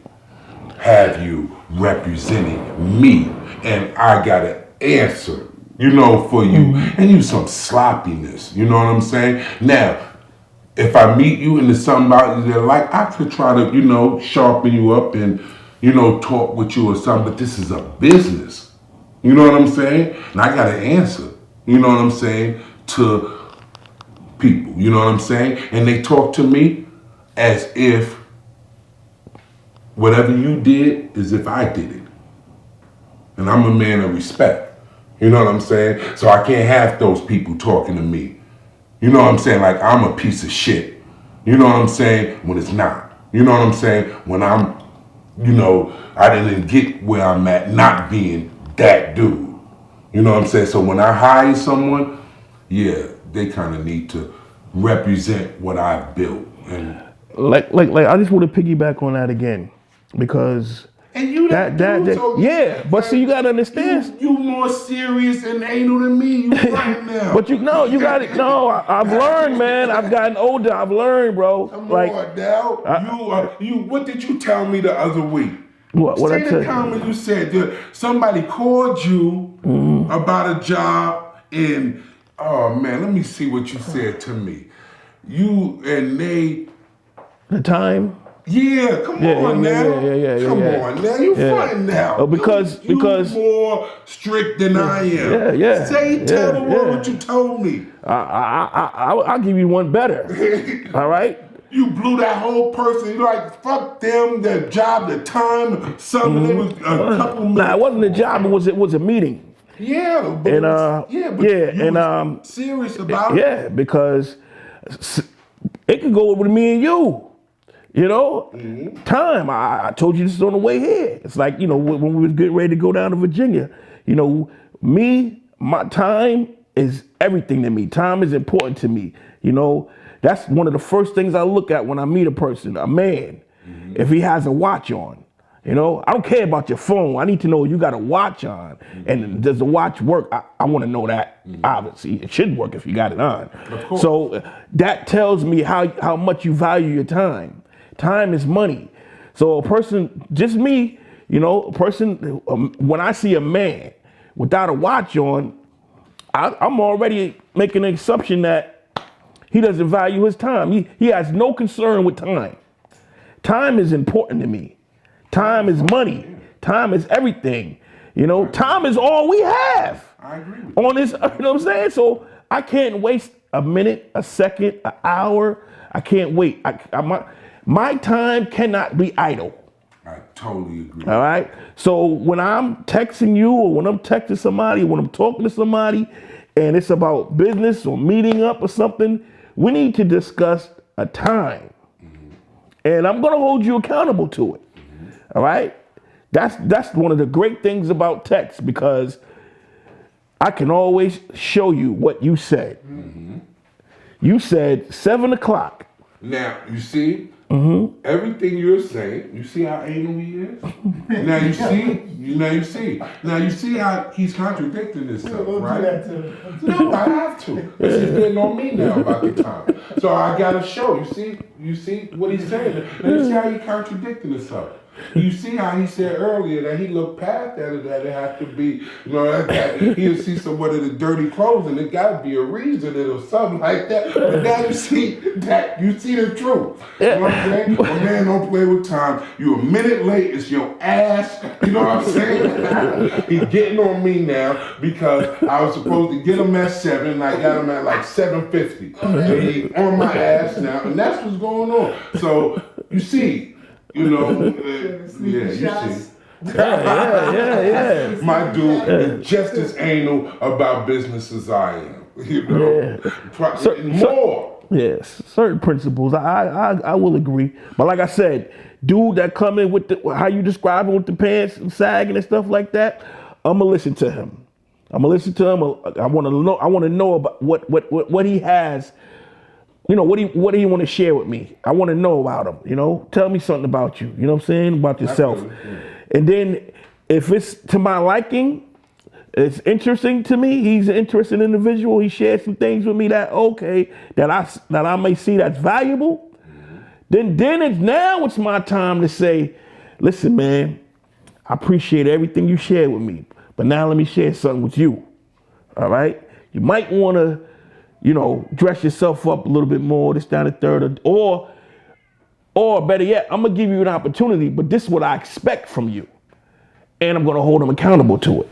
have you representing me and I gotta answer, you know, for you. And you some sloppiness, you know what I'm saying? Now, if I meet you and there's something about you that I like, I could try to, you know, sharpen you up and, you know, talk with you or something, but this is a business. You know what I'm saying? And I gotta answer, you know what I'm saying, to people, you know what I'm saying? And they talk to me as if whatever you did is if I did it. And I'm a man of respect. You know what I'm saying? So I can't have those people talking to me. You know what I'm saying? Like I'm a piece of shit. You know what I'm saying? When it's not. You know what I'm saying? When I'm, you know, I didn't get where I'm at not being that dude. You know what I'm saying? So when I hire someone, yeah, they kind of need to represent what I've built. And Like I just want to piggyback on that again, because And you that dude, so yeah, but see, you gotta understand. You more serious and anal than me. You right now. But you got it. No, I've learned, man. I've gotten older. I've learned, bro. Come like, on now. You what did you tell me the other week? What I Say tell the comment you said that somebody called you about a job and oh man, let me see what you said to me. You and they the time. Yeah, come on now. Yeah. Come on now. You fronting now. Oh, because you more strict than I am. Yeah. Tell the world what you told me. I'll give you one better. All right. You blew that whole person. You like, fuck them, their job, their time, something. It was a couple minutes. Nah, it wasn't a job. It was a meeting. Yeah, but And you was serious about it. Yeah, because it could go with me and you. You know, time. I told you this on the way here. It's like, you know, when we was getting ready to go down to Virginia, you know, my time is everything to me. Time is important to me. You know, that's one of the first things I look at when I meet a person, a man, if he has a watch on. You know, I don't care about your phone. I need to know you got a watch on. And does the watch work? I want to know that. Obviously, it should work if you got it on. So that tells me how much you value your time. Time is money. So a person, just me, you know, a person, when I see a man without a watch on, I'm already making an assumption that he doesn't value his time. He has no concern with time. Time is important to me. Time is money. Time is everything. You know, time is all we have. I agree with on this, you know what I'm saying? So I can't waste a minute, a second, an hour. I can't wait. My time cannot be idle. I totally agree. All right. So when I'm texting you or when I'm texting somebody, when I'm talking to somebody and it's about business or meeting up or something, we need to discuss a time. And I'm going to hold you accountable to it. All right. That's one of the great things about text, because I can always show you what you said. You said 7 o'clock. Now, you see, everything you're saying, you see how anal he is? Now you see. Now you see how he's contradicting himself, right? No, I have to. Because he's getting on me now about the time. So I gotta show. You see what he's saying. And you see how he contradicting himself. You see how he said earlier that he looked past that it has to be, you know, that he'll see some of the dirty clothes and it gotta be a reason or something like that. But now you see the truth. You know what I'm saying? A man don't play with time. You a minute late, it's your ass. You know what I'm saying? He's getting on me now because I was supposed to get him at 7 and I got him at like 7:50. So he's on my ass now, and that's what's going on. So you see. You know, you see. Yeah. My dude is just as anal about business as I am. You know, more. Yes, certain principles. I will agree. But like I said, dude that come in with how you describe it with the pants and sagging and stuff like that, I'm gonna listen to him. I want to know about what he has. You know, what do you want to share with me? I want to know about him, you know? Tell me something about you, you know what I'm saying? About yourself. Absolutely. And then if it's to my liking, it's interesting to me, he's an interesting individual, he shared some things with me that I may see that's valuable, then it's my time to say, listen, man, I appreciate everything you shared with me, but now let me share something with you, all right? You might want to, you know, dress yourself up a little bit more, this, down, the third, or better yet, I'm gonna give you an opportunity, but this is what I expect from you. And I'm gonna hold them accountable to it.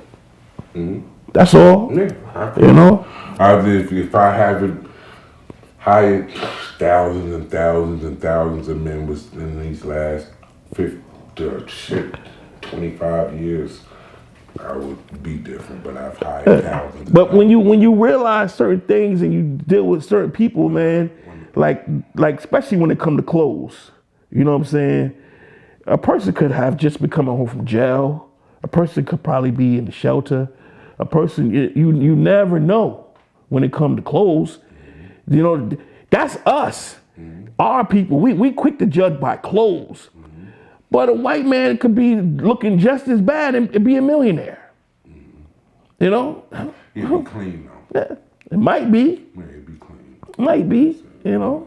That's all. Yeah, you know? If I haven't hired thousands and thousands and thousands of men in these last 25 years, I would be different, but I've hired thousands. But when you realize certain things and you deal with certain people, man, like especially when it come to clothes, you know what I'm saying? A person could have just been coming home from jail. A person could probably be in the shelter. A person, you never know when it come to clothes. You know, that's us. Our people, we quick to judge by clothes. But a white man could be looking just as bad and be a millionaire. You know? He'd be clean though. Yeah, it might be. Yeah, he'd be clean. Might be, you know?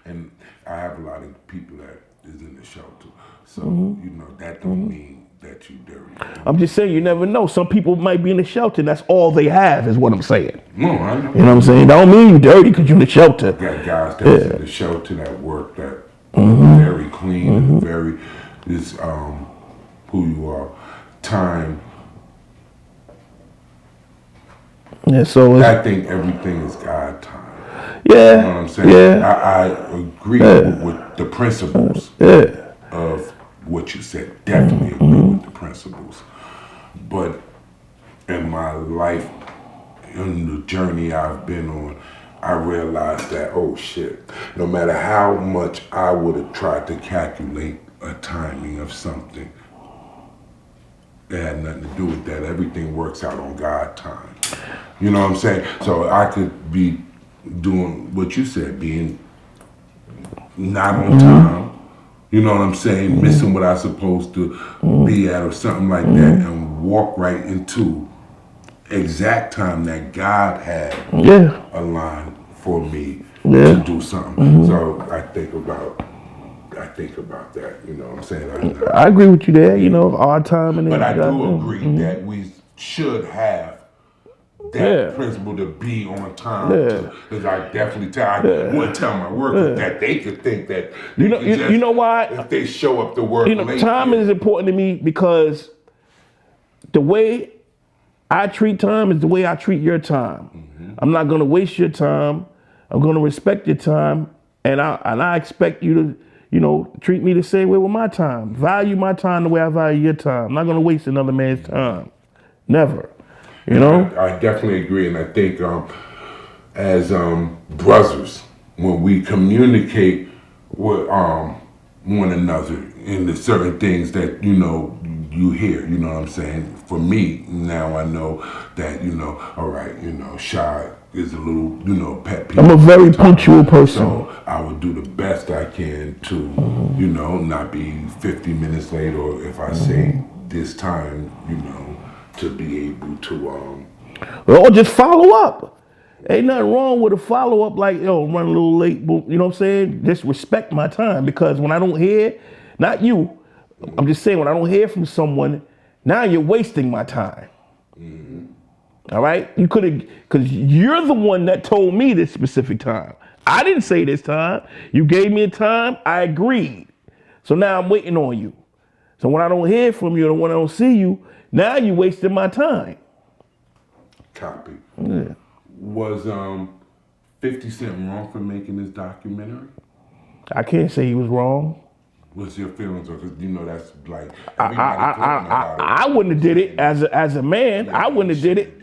And I have a lot of people that is in the shelter. So, you know, that don't mean that you dirty. I'm just saying, you never know. Some people might be in the shelter and that's all they have is what I'm saying. No, I know. You know what I'm saying? That don't mean you dirty because you're in the shelter. Got guys that's in the shelter that work that very clean and very is who you are. Time. Yeah, so I think everything is God time. You know Yeah. what I'm saying? Yeah. I agree with the principles of what you said. Definitely agree with the principles. But in my life, in the journey I've been on, I realized that, oh shit, no matter how much I would have tried to calculate a timing of something, it had nothing to do with that. Everything works out on God time. You know what I'm saying? So I could be doing what you said, being not on time. You know what I'm saying? Missing what I supposed to be at or something like that, and walk right into exact time that God had aligned for me to do something. So I think about that. You know what I'm saying? I agree with you there. You know, our time and But I do goddamn. agree that we should have that principle to be on time. Because I definitely I wouldn't tell my workers that they could think that they could just, You know why? if they show up to work late. Time is important to me because the way I treat time is the way I treat your time. I'm not gonna waste your time. I'm gonna respect your time, and I expect you to, treat me the same way with my time. Value my time the way I value your time. I'm not gonna waste another man's time. Never. You know? I definitely agree, and I think as brothers, when we communicate with one another in the certain things that you hear, you know what I'm saying? For me, now I know that, all right, shy is a little, pet peeve. I'm a very punctual person. So I would do the best I can to, not be 50 minutes late, or if I say this time, to be able to or just follow up. Ain't nothing wrong with a follow up like, run a little late, but you know what I'm saying? Just respect my time, because when I don't hear, not you, I'm just saying, when I don't hear from someone, now you're wasting my time. All right? You could have, because you're the one that told me this specific time. I didn't say this time. You gave me a time, I agreed. So now I'm waiting on you. So when I don't hear from you and when I don't see you, now you're wasting my time. copy. Yeah. Was 50 Cent wrong for making this documentary? I can't say he was wrong. What's your feelings on? Because that's like everybody talking about it. I wouldn't have did it as a man. I wouldn't have did it.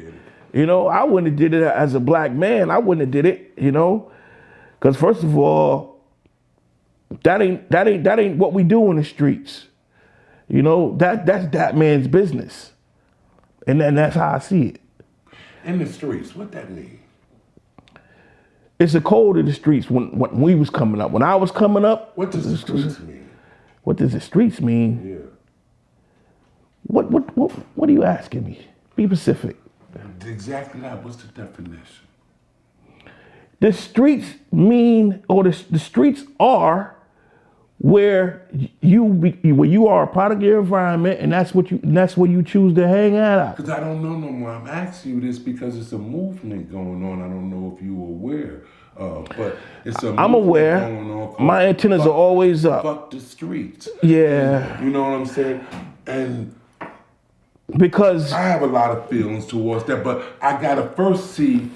I wouldn't have did it as a black man. I wouldn't have did it. Because first of all, that ain't what we do in the streets. That's that man's business, and that's how I see it. In the streets, what that mean? It's a code of the streets. When we was coming up, when I was coming up, What does the streets mean? What does the streets mean? Yeah. What are you asking me? Be specific. Exactly that. What's the definition? The streets mean, or the streets are where you are a product of your environment, and that's where you choose to hang out at. Because I don't know no more. I'm asking you this because it's a movement going on. I don't know if you're aware of, but it's a I'm movement aware. going on called My antennas are always up. Fuck the streets. Yeah. You know what I'm saying? And because I have a lot of feelings towards that, but I gotta first see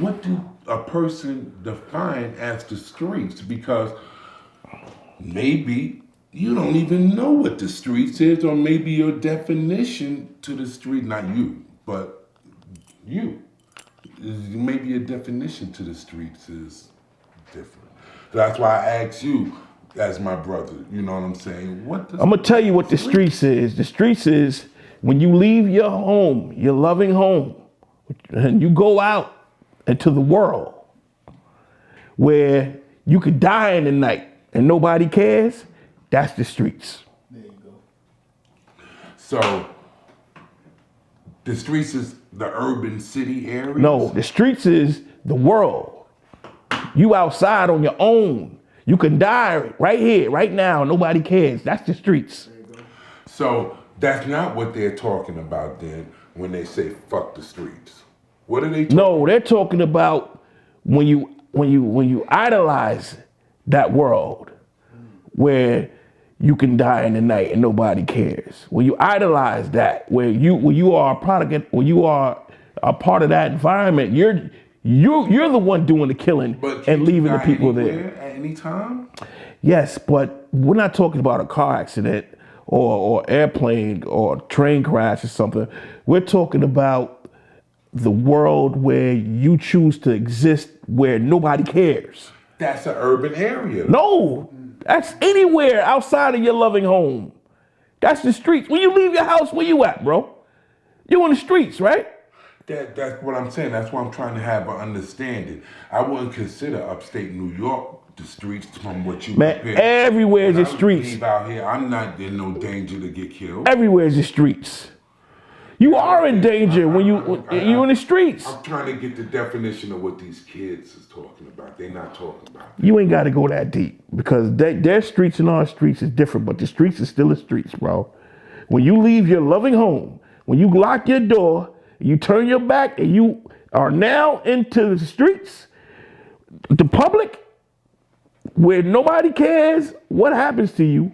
what do a person define as the streets, because maybe you don't even know what the streets is, or maybe your definition to the street, not you, but you, maybe your definition to the streets is different. That's why I asked you, as my brother, you know what I'm saying? I'm gonna tell you what the streets is. The streets is when you leave your home, your loving home, and you go out into the world where you could die in the night and nobody cares. That's the streets. There you go. So the streets is the urban city areas? No, the streets is the world. You outside on your own. You can die right here, right now. Nobody cares. That's the streets. So that's not what they're talking about then when they say fuck the streets. What are they talking No, they're talking about when you idolize that world where you can die in the night and nobody cares. When you idolize that, where you are a product, when you are a part of that environment, You're the one doing the killing But and you leaving the die people anywhere there. at any time. Yes, but we're not talking about a car accident or airplane or train crash or something. We're talking about the world where you choose to exist where nobody cares. That's an urban area. No, that's anywhere outside of your loving home. That's the streets. When you leave your house, where you at, bro? You in the streets, right? That's what I'm saying. That's why I'm trying to have an understanding. I wouldn't consider upstate New York the streets from what you Man, compare. everywhere is When the I streets. leave out here, I'm not in no danger to get killed. Everywhere is the streets. You are in danger when you in the streets. I'm trying to get the definition of what these kids is talking about. They're not talking about. You ain't got to go that deep because their streets and our streets is different, but the streets is still the streets, bro. When you leave your loving home, when you lock your door, you turn your back, and you are now into the streets, the public, where nobody cares what happens to you.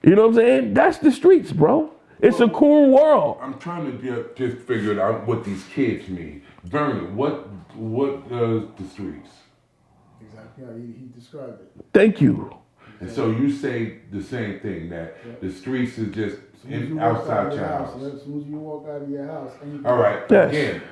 You know what I'm saying? That's the streets, bro. It's a cool world. I'm trying to just figure out what these kids mean. Vernon, what does the streets? Exactly how he described it. Thank you. And so you say the same thing, that the streets is just As soon as you walk out outside of your your house. As soon as you walk out of your house. All right. Yes. Again,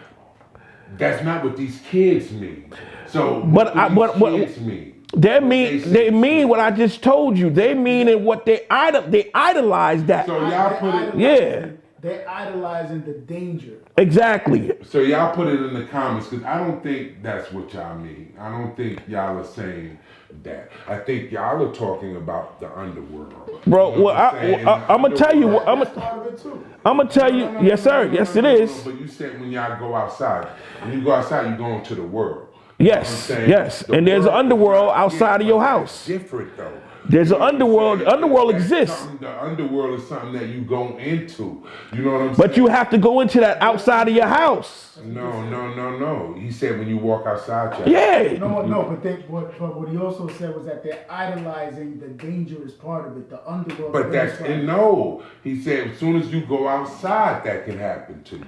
that's not what these kids mean. So But what do these kids mean? They mean what I just told you. They mean it what they idolize that. So y'all put it. Yeah. They're idolizing the danger. Exactly. So y'all put it in the comments because I don't think that's what y'all mean. I don't think y'all are saying that. I think y'all are talking about the underworld. Bro, You know well, what I'm saying? I'm gonna tell you. That's part of it too. I'm gonna tell you. Yes, sir. Yes, it is. But you said when y'all go outside, when you go outside, you go into the world. Yes, You know what I'm saying? yes. The And there's an world underworld is not outside of your different. house. Different though. There's an You know what I'm underworld. saying? The underworld That's exists. something- The underworld is something that you go into. You know what I'm saying? But you have to go into that outside of your house. No. He said when you walk outside, your Yeah. No, but what he also said was that they're idolizing the dangerous part of it, the underworld. But that's no. He said as soon as you go outside, that can happen to you.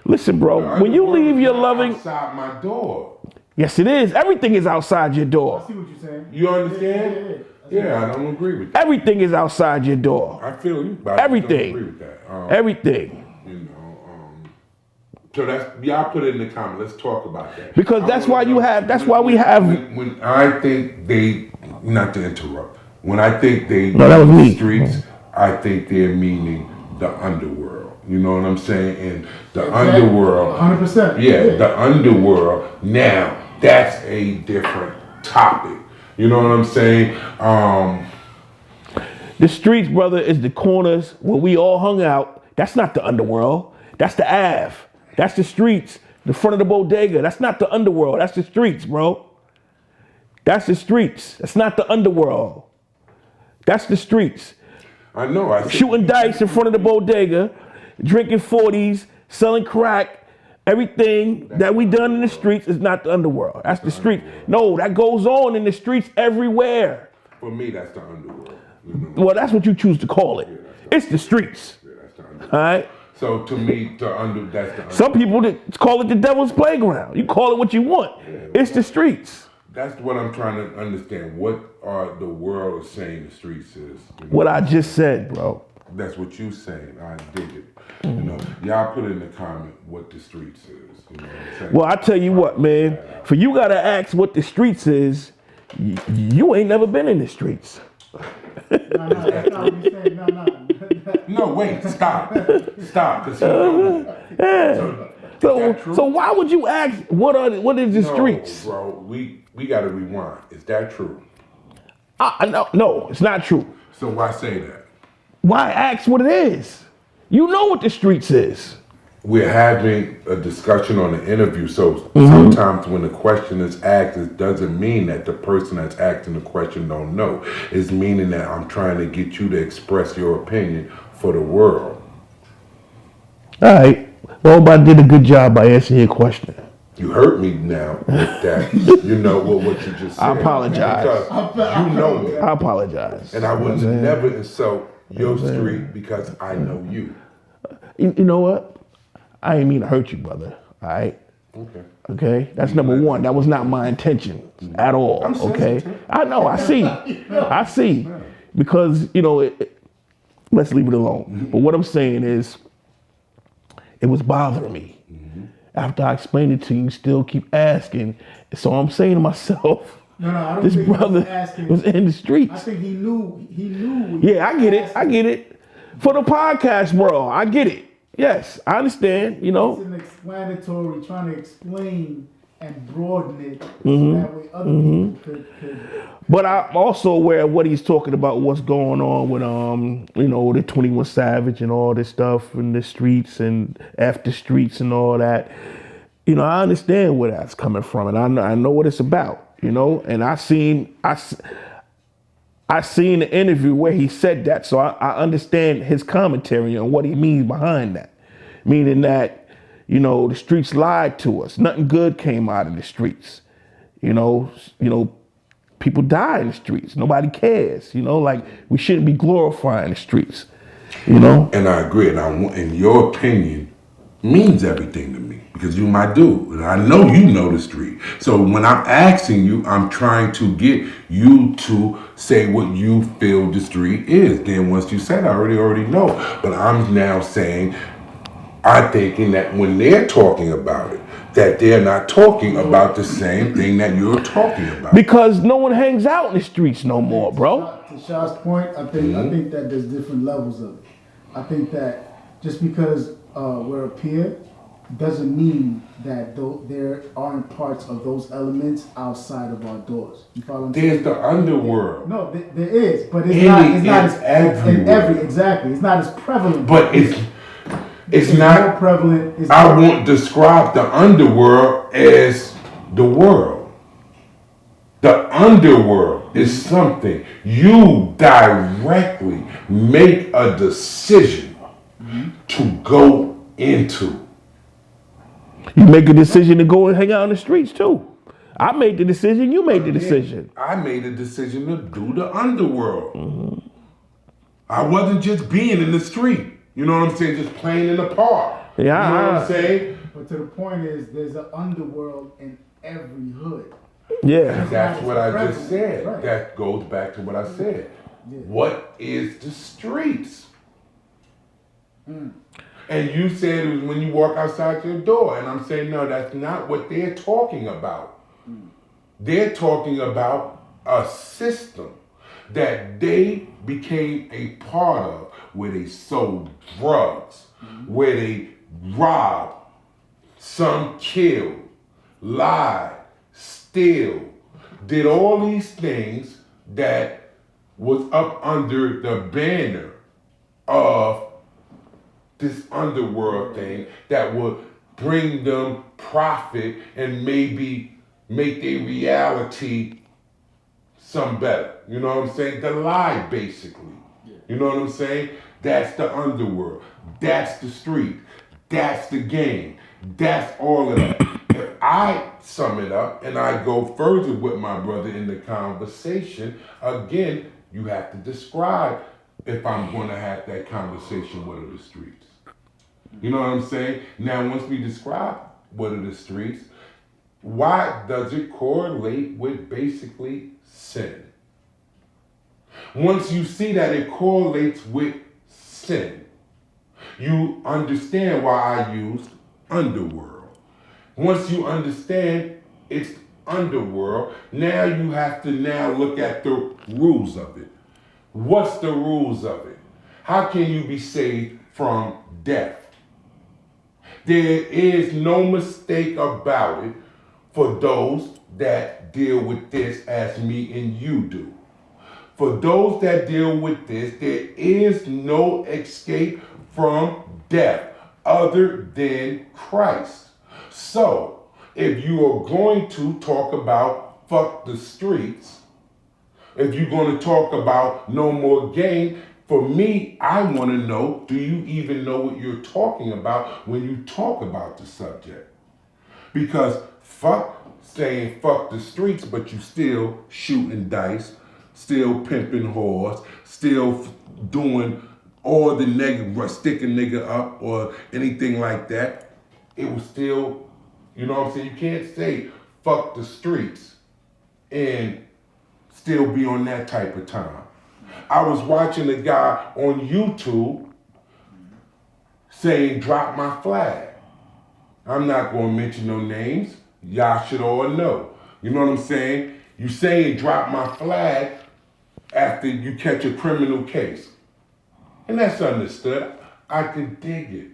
Listen, bro. When you Underworld leave is your not loving, outside my door. yes, it is. Everything is outside your I door. see what you're saying. You understand? Yeah, I don't agree with that. Everything is outside your door. I feel you, but I Everything. don't agree with that. Everything. You know, so that's y'all put it in the comment. Let's talk about that. Because I that's wanna why you know- have. That's why we have. When I think they, not to interrupt, when I think they No, that was me. streets, I think they're meaning the underworld. You know what I'm saying? And the Exactly. underworld, 100%. yeah, the underworld. Now that's a different topic. You know what I'm saying? The streets, brother, is the corners where we all hung out. That's not the underworld. That's the Ave. That's the streets. The front of the bodega. That's not the underworld. That's the streets, bro. That's the streets. That's not the underworld. That's the streets. I know. I see. Shooting dice in front of the bodega, drinking 40s, selling crack. Everything that we done in the streets is not the underworld. That's the street. No, that goes on in the streets everywhere. For me, that's the underworld. You know? Well, that's what you choose to call it. It's the streets. Yeah, that's the underworld. All right. So to me, that's the underworld. Some people that call it the devil's playground. You call it what you want. It's the streets. That's what I'm trying to understand. What are the world is saying the streets is? You know? What I just said, bro. That's what you saying. I dig it. You know, y'all put in the comment what the streets is. You know what I'm saying? Well, I tell you what, man. For you gotta ask what the streets is. You ain't never been in the streets. No, that's not what he's saying. No. No, wait, stop, because he knows. So why would you ask what is the streets? Bro, we got to rewind. Is that true? No, it's not true. So why say that? Why ask what it is? You know what the streets is. We're having a discussion on the interview, so sometimes when the question is asked, it doesn't mean that the person that's asking the question don't know. It's meaning that I'm trying to get you to express your opinion for the world. All right. Well, I did a good job by answering your question. You hurt me now with that. You know what you just said. I apologize. Because you know me. I apologize. And I would never insult your street because I know you. You know what? I ain't mean to hurt you, brother. All right. Okay. Okay, that's number one. That was not my intention at all. I'm Okay, sensitive. I know. I see. I see. Because let's leave it alone. But what I'm saying is, it was bothering me. After I explained it to you, you still keep asking. So I'm saying to myself, No, I don't this think he brother was asking. was in the streets. I think he knew. Yeah, I get it. I get it. For the podcast world, I get it. Yes, I understand. It's an explanatory, trying to explain and broaden it so that way other people could. But I'm also aware of what he's talking about, what's going on with the 21 Savage and all this stuff in the streets and after streets and all that. I understand where that's coming from, and I know what it's about. And I seen the interview where he said that, so I understand his commentary on what he means behind that. Meaning that, the streets lied to us. Nothing good came out of the streets. People die in the streets. Nobody cares. Like we shouldn't be glorifying the streets. And I agree. And your opinion means everything to me because you my dude, and I know you know the street. So when I'm asking you, I'm trying to get you to say what you feel the street is. Then once you said, I already know. But I'm now saying, I'm thinking that when they're talking about it, that they're not talking about the same thing that you're talking about. Because no one hangs out in the streets no more, bro. To Shah's point, I think that there's different levels of it. I think that just because we're a peer doesn't mean that there aren't parts of those elements outside of our doors. You follow what I'm saying? There's the underworld. No, there is, but it's not as everywhere. Exactly. It's not as prevalent. But it's not more prevalent. I won't describe the underworld as the world. The underworld is something you directly make a decision to go into. You make a decision to go and hang out in the streets too. I made the decision, you made the decision. I made a decision to do the underworld. I wasn't just being in the street. You know what I'm saying? Just playing in the park. Yeah, you know what I'm saying? But to the point is, there's an underworld in every hood. Yeah. That's what I just said. Right. That goes back to what I said. Yeah. What is the streets? And you said it was when you walk outside your door. And I'm saying, no, that's not what they're talking about. They're talking about a system that they became a part of, where they sold drugs, where they robbed, some killed, lied, steal, did all these things that was up under the banner of this underworld thing that would bring them profit and maybe make their reality some better. You know what I'm saying? The lie, basically. You know what I'm saying? That's the underworld. That's the street. That's the game. That's all of that. If I sum it up and I go further with my brother in the conversation, again, you have to describe if I'm going to have that conversation, what are the streets? You know what I'm saying? Now, once we describe what are the streets, why does it correlate with basically sin? Once you see that it correlates with sin, you understand why I used underworld. Once you understand it's underworld, now you have to now look at the rules of it. What's the rules of it? How can you be saved from death? There is no mistake about it for those that deal with this as me and you do. For those that deal with this, there is no escape from death other than Christ. So, if you are going to talk about fuck the streets, if you're going to talk about no more game, for me, I want to know, do you even know what you're talking about when you talk about the subject? Because saying fuck the streets, but you still shooting dice, still pimping whores, still doing all the negative, stick a nigga up or anything like that, it was still You know what I'm saying? You can't say fuck the streets and still be on that type of time. I was watching a guy on YouTube saying drop my flag. I'm not gonna mention no names. Y'all should all know. You know what I'm saying? You saying drop my flag after you catch a criminal case. And that's understood. I can dig it.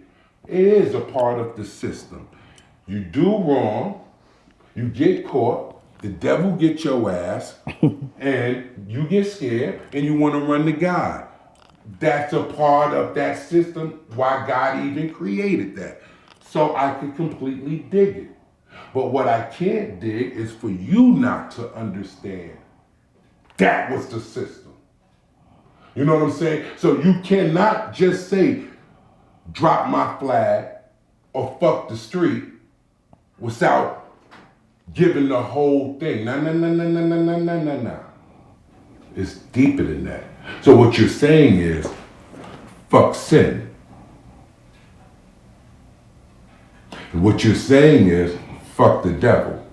It is a part of the system. You do wrong, you get caught, the devil gets your ass, and you get scared, and you want to run to God. That's a part of that system, why God even created that. So I can completely dig it. But what I can't dig is for you not to understand that was the system. You know what I'm saying? So you cannot just say, drop my flag or fuck the street without giving the whole thing. No. It's deeper than that. So what you're saying is, fuck sin. And what you're saying is, fuck the devil.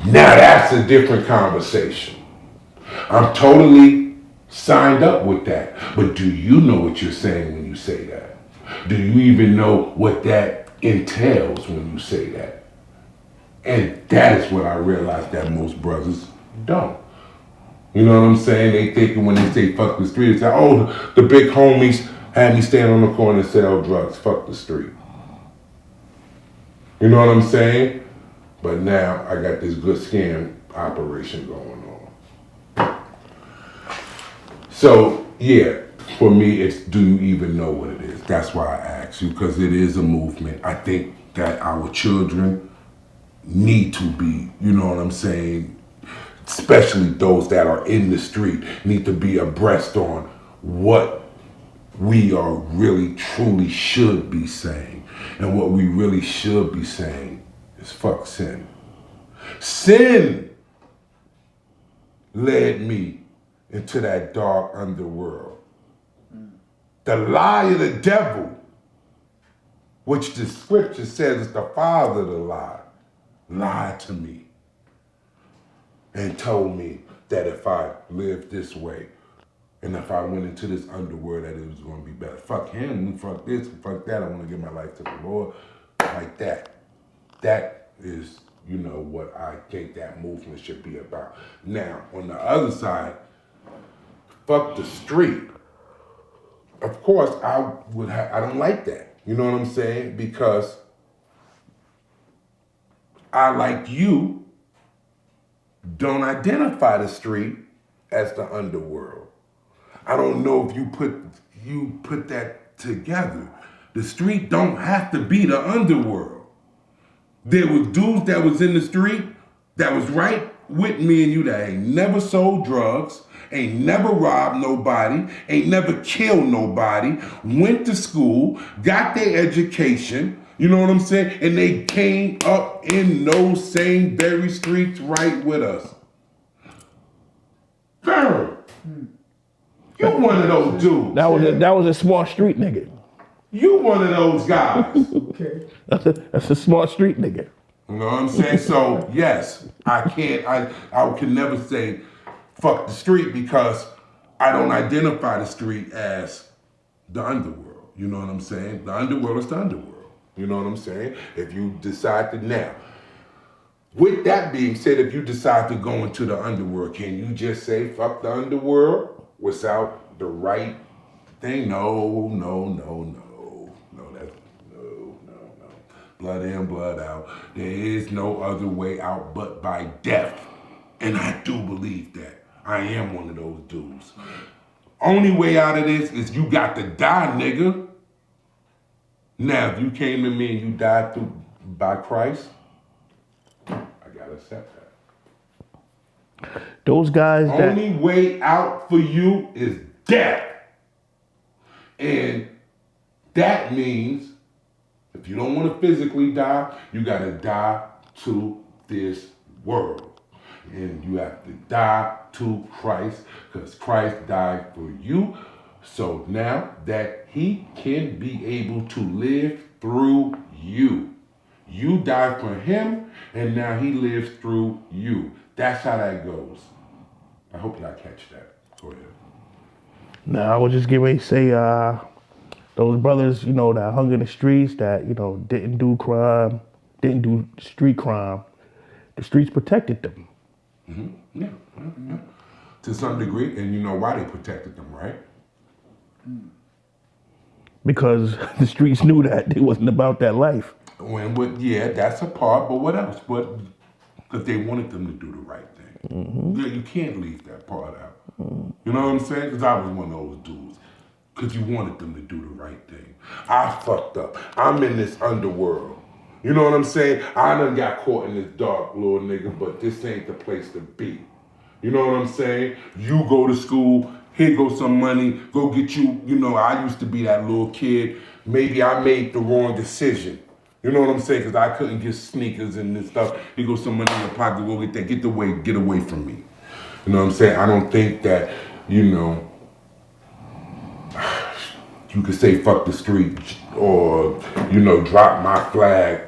Now that's a different conversation. I'm totally signed up with that. But do you know what you're saying when you say that? Do you even know what that entails when you say that? And that is what I realized that most brothers don't. You know what I'm saying? They thinking when they say fuck the street, they say, oh, the big homies had me stand on the corner and sell drugs. Fuck the street. You know what I'm saying? But now I got this good scam operation going on. So, yeah, for me, it's do you even know what it is? That's why I asked you, because it is a movement. I think that our children need to be, you know what I'm saying, especially those that are in the street, need to be abreast on what we are really, truly should be saying. And what we really should be saying is fuck sin. Sin led me into that dark underworld. The lie of the devil, which the scripture says is the father of the lie, lied to me and told me that if I lived this way and if I went into this underworld that it was going to be better. Fuck him, fuck this, fuck that. I want to give my life to the Lord. Like that. That is, you know, what I think that movement should be about. Now, on the other side, fuck the street. Of course, I don't like that. You know what I'm saying? Because I, like you, don't identify the street as the underworld. I don't know if you put that together. The street don't have to be the underworld. There was dudes that was in the street that was right with me and you that ain't never sold drugs, ain't never robbed nobody, ain't never killed nobody, went to school, got their education, you know what I'm saying? And they came up in those same very streets right with us. Girl, you one of those dudes. That was a smart street nigga. You one of those guys. Okay. That's a smart street nigga. You know what I'm saying? So yes, I can never say fuck the street because I don't identify the street as the underworld. You know what I'm saying? The underworld is the underworld. You know what I'm saying? If you decide to now. With that being said, if you decide to go into the underworld, can you just say fuck the underworld without the right thing? No. Blood in, blood out. There is no other way out but by death. And I do believe that. I am one of those dudes. Only way out of this is you got to die, nigga. Now, if you came to me and you died by Christ, I gotta accept that. Those guys Only way out for you is death. And that means if you don't want to physically die, you got to die to this world. And you have to die to Christ because Christ died for you. So now that he can be able to live through you, You died for him, and now he lives through you. That's how that goes. I hope y'all catch that. Go ahead. Now I was just getting ready to say, those brothers, you know, that hung in the streets, that, you know, didn't do crime, didn't do street crime. The streets protected them. Yeah. To some degree, and you know why they protected them, right? Because the streets knew that it wasn't about that life. Yeah, that's a part, but what else? Because they wanted them to do the right thing. Yeah, you can't leave that part out. You know what I'm saying? Because I was one of those dudes. Because you wanted them to do the right thing. I fucked up. I'm in this underworld. You know what I'm saying? I done got caught in this dark little nigga, but this ain't the place to be. You know what I'm saying? You go to school, here goes some money, go get you, you know, I used to be that little kid. Maybe I made the wrong decision. You know what I'm saying? Because I couldn't get sneakers and this stuff. Here goes some money in your pocket, go get that. Get away from me. You know what I'm saying? I don't think that, you know, you could say fuck the street or, you know, drop my flag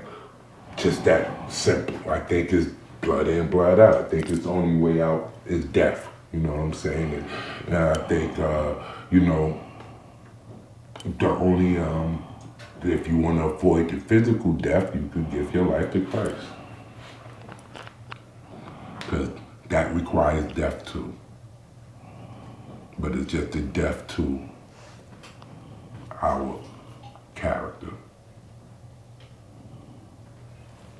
just that simple. I think it's blood in, blood out. I think it's the only way out is death. You know what I'm saying? And I think, you know, the only, if you want to avoid the physical death, you could give your life to Christ. Because that requires death too. But it's just a death to our character.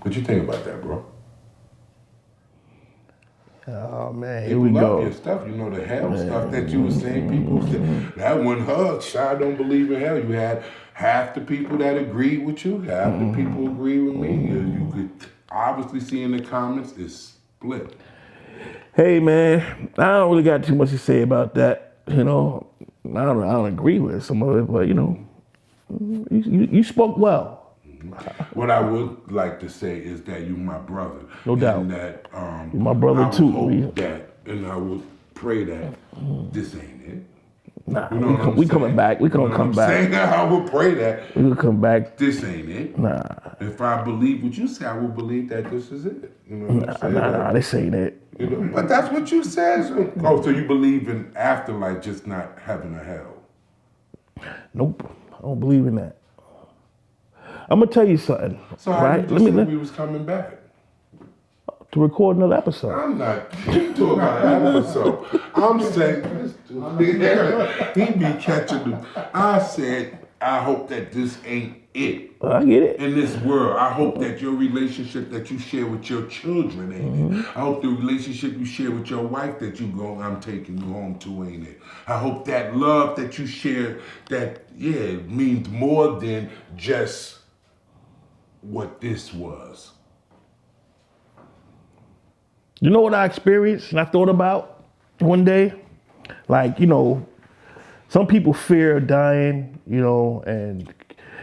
What you think about that, bro? Oh man, here People we love go. your stuff. You know the hell stuff that you were saying. People said that one hug. Shy don't believe in hell. You had half the people that agreed with you, half the people agree with me. You could obviously see in the comments it's split. Hey man, I don't really got too much to say about that. You know, I don't agree with some of it, but you know, you spoke well. What I would like to say is that you my brother. No doubt. And that You my brother I would too. hope that, and I would pray that this ain't it. Nah, You know what I'm we saying? coming back. We gonna You know come what I'm back. saying? I would pray that We gonna come back. this ain't it. Nah, If I believe what you say, I will believe that this is it. You know what I'm saying? nah, this ain't it. You know, but that's what you said. Oh, so you believe in afterlife, just not having a hell? Nope, I don't believe in that. I'm gonna tell you something. So how right? you just said we was coming back? To record another episode. I'm not talking about an episode. I'm saying this dude, he be catching them. I said, I hope that this ain't it. I get it. In this world, I hope that your relationship that you share with your children ain't it. I hope the relationship you share with your wife that you go, I'm taking you home to ain't it. I hope that love that you share, that, yeah, means more than just what this was. You know what I experienced and I thought about one day? Like, you know, some people fear dying, you know, and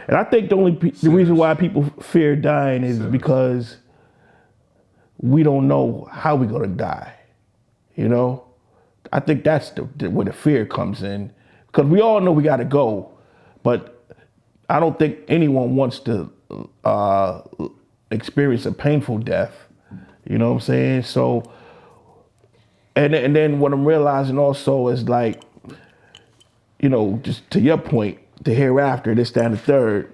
I think the reason why people fear dying is because we don't know how we're gonna die, you know? I think that's where the fear comes in, because we all know we gotta go, but I don't think anyone wants to experience a painful death. You know what I'm saying? So, and then what I'm realizing also is like, you know, just to your point, the hereafter, this, that, and the third.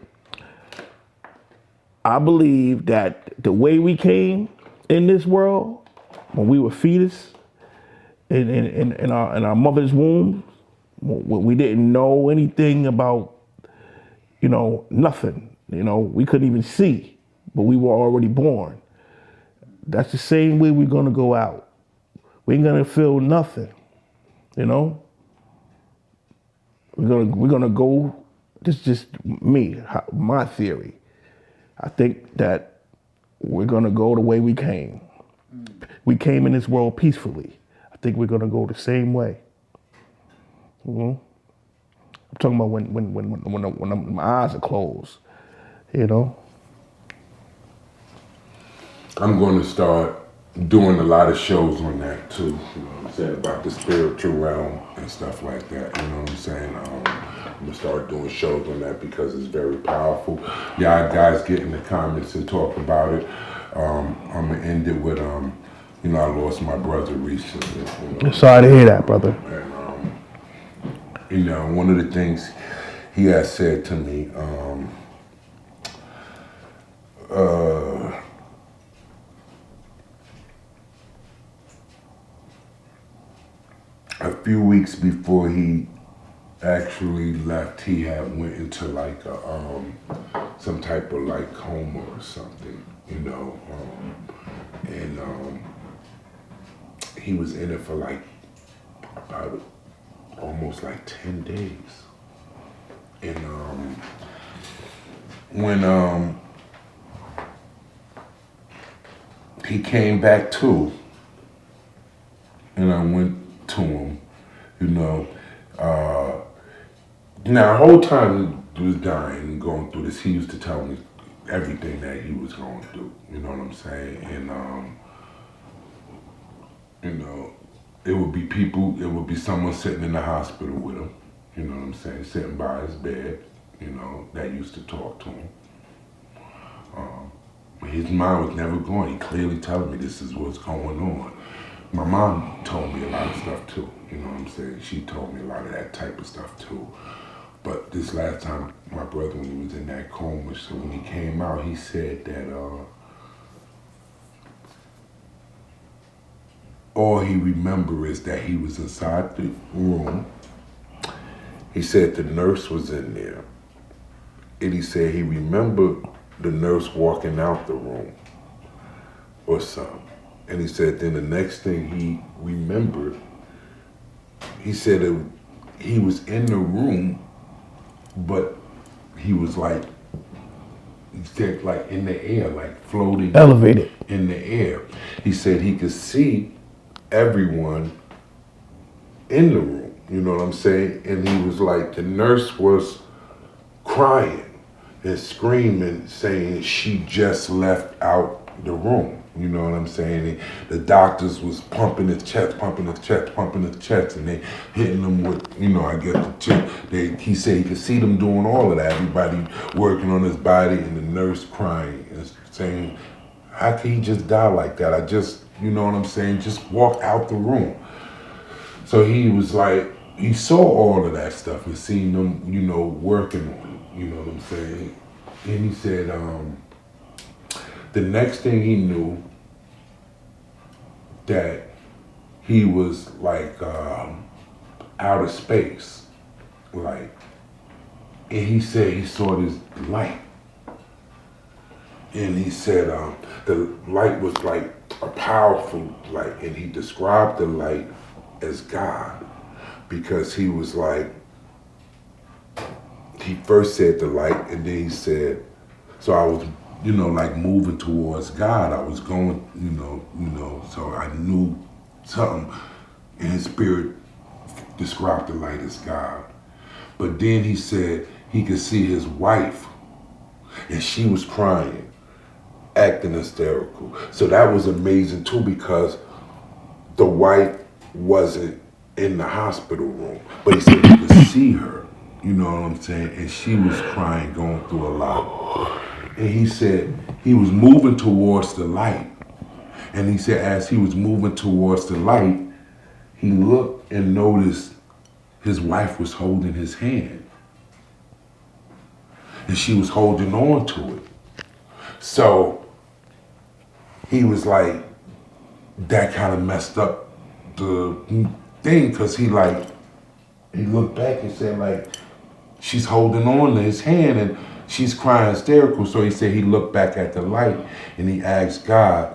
I believe that the way we came in this world, when we were fetus in our mother's womb, when we didn't know anything about, you know, nothing. You know, we couldn't even see, but we were already born. That's the same way we're gonna go out. We ain't gonna feel nothing, you know? We're gonna go, this is just me, my theory. I think that we're gonna go the way we came. We came in this world peacefully. I think we're gonna go the same way. I'm talking about when my eyes are closed, you know? I'm going to start doing a lot of shows on that too. You know what I'm saying? About the spiritual realm and stuff like that. You know what I'm saying? I'm going to start doing shows on that because it's very powerful. Y'all guys get in the comments and talk about it. I'm gonna end it with you know, I lost my brother recently. You know, Sorry to hear that, brother. and you know, one of the things he has said to me, a few weeks before he actually left, he had went into like a, some type of like coma or something, you know, and he was in it for like about almost like 10 days. And when he came back to, and I went to him, you know, now the whole time he was dying and going through this, he used to tell me everything that he was going through, you know what I'm saying? And you know, it would be people, it would be someone sitting in the hospital with him, you know what I'm saying, sitting by his bed, you know, that used to talk to him. His mind was never going. He clearly telling me this is what's going on. My mom told me a lot of stuff too, you know what I'm saying? She told me a lot of that type of stuff too. But this last time, my brother, when he was in that coma, so when he came out, he said that all he remember is that he was inside the room. He said the nurse was in there. And he said he remembered the nurse walking out the room or something. And he said then the next thing he remembered, he said he was in the room, but he was like, he said like in the air, like floating. Elevated. In the air. He said he could see everyone in the room, you know what I'm saying? And he was like, the nurse was crying and screaming, saying she just left out the room. You know what I'm saying? And the doctors was pumping his chest, pumping his chest, pumping his chest, and they hitting him with, you know, I guess the chest. He said he could see them doing all of that. Everybody working on his body, and the nurse crying and saying, how can he just die like that? I just, you know what I'm saying, just walk out the room. So he was like, he saw all of that stuff and seen them, you know, working on it, you know what I'm saying? And he said, the next thing he knew, that he was like out of space, like, and he said he saw this light. And he said the light was like a powerful light, and he described the light as God, because he was like, he first said the light, and then he said, so I was, you know, like moving towards God. I was going, you know, so I knew something, and his spirit described the light as God. But then he said he could see his wife, and she was crying, acting hysterical. So that was amazing too, because the wife wasn't in the hospital room, but he said he could see her, you know what I'm saying? And she was crying, going through a lot. And he said he was moving towards the light. And he said as he was moving towards the light, he looked and noticed his wife was holding his hand. And she was holding on to it. So he was like, that kind of messed up the thing, because he looked back and said like, she's holding on to his hand and she's crying hysterical. So he said he looked back at the light and he asked God,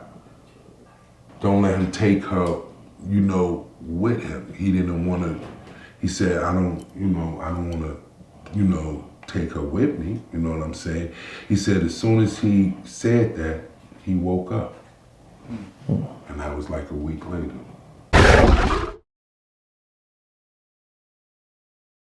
don't let him take her, you know, with him. He didn't want to, he said, I don't want to, you know, take her with me. You know what I'm saying? He said as soon as he said that, he woke up. And that was like a week later.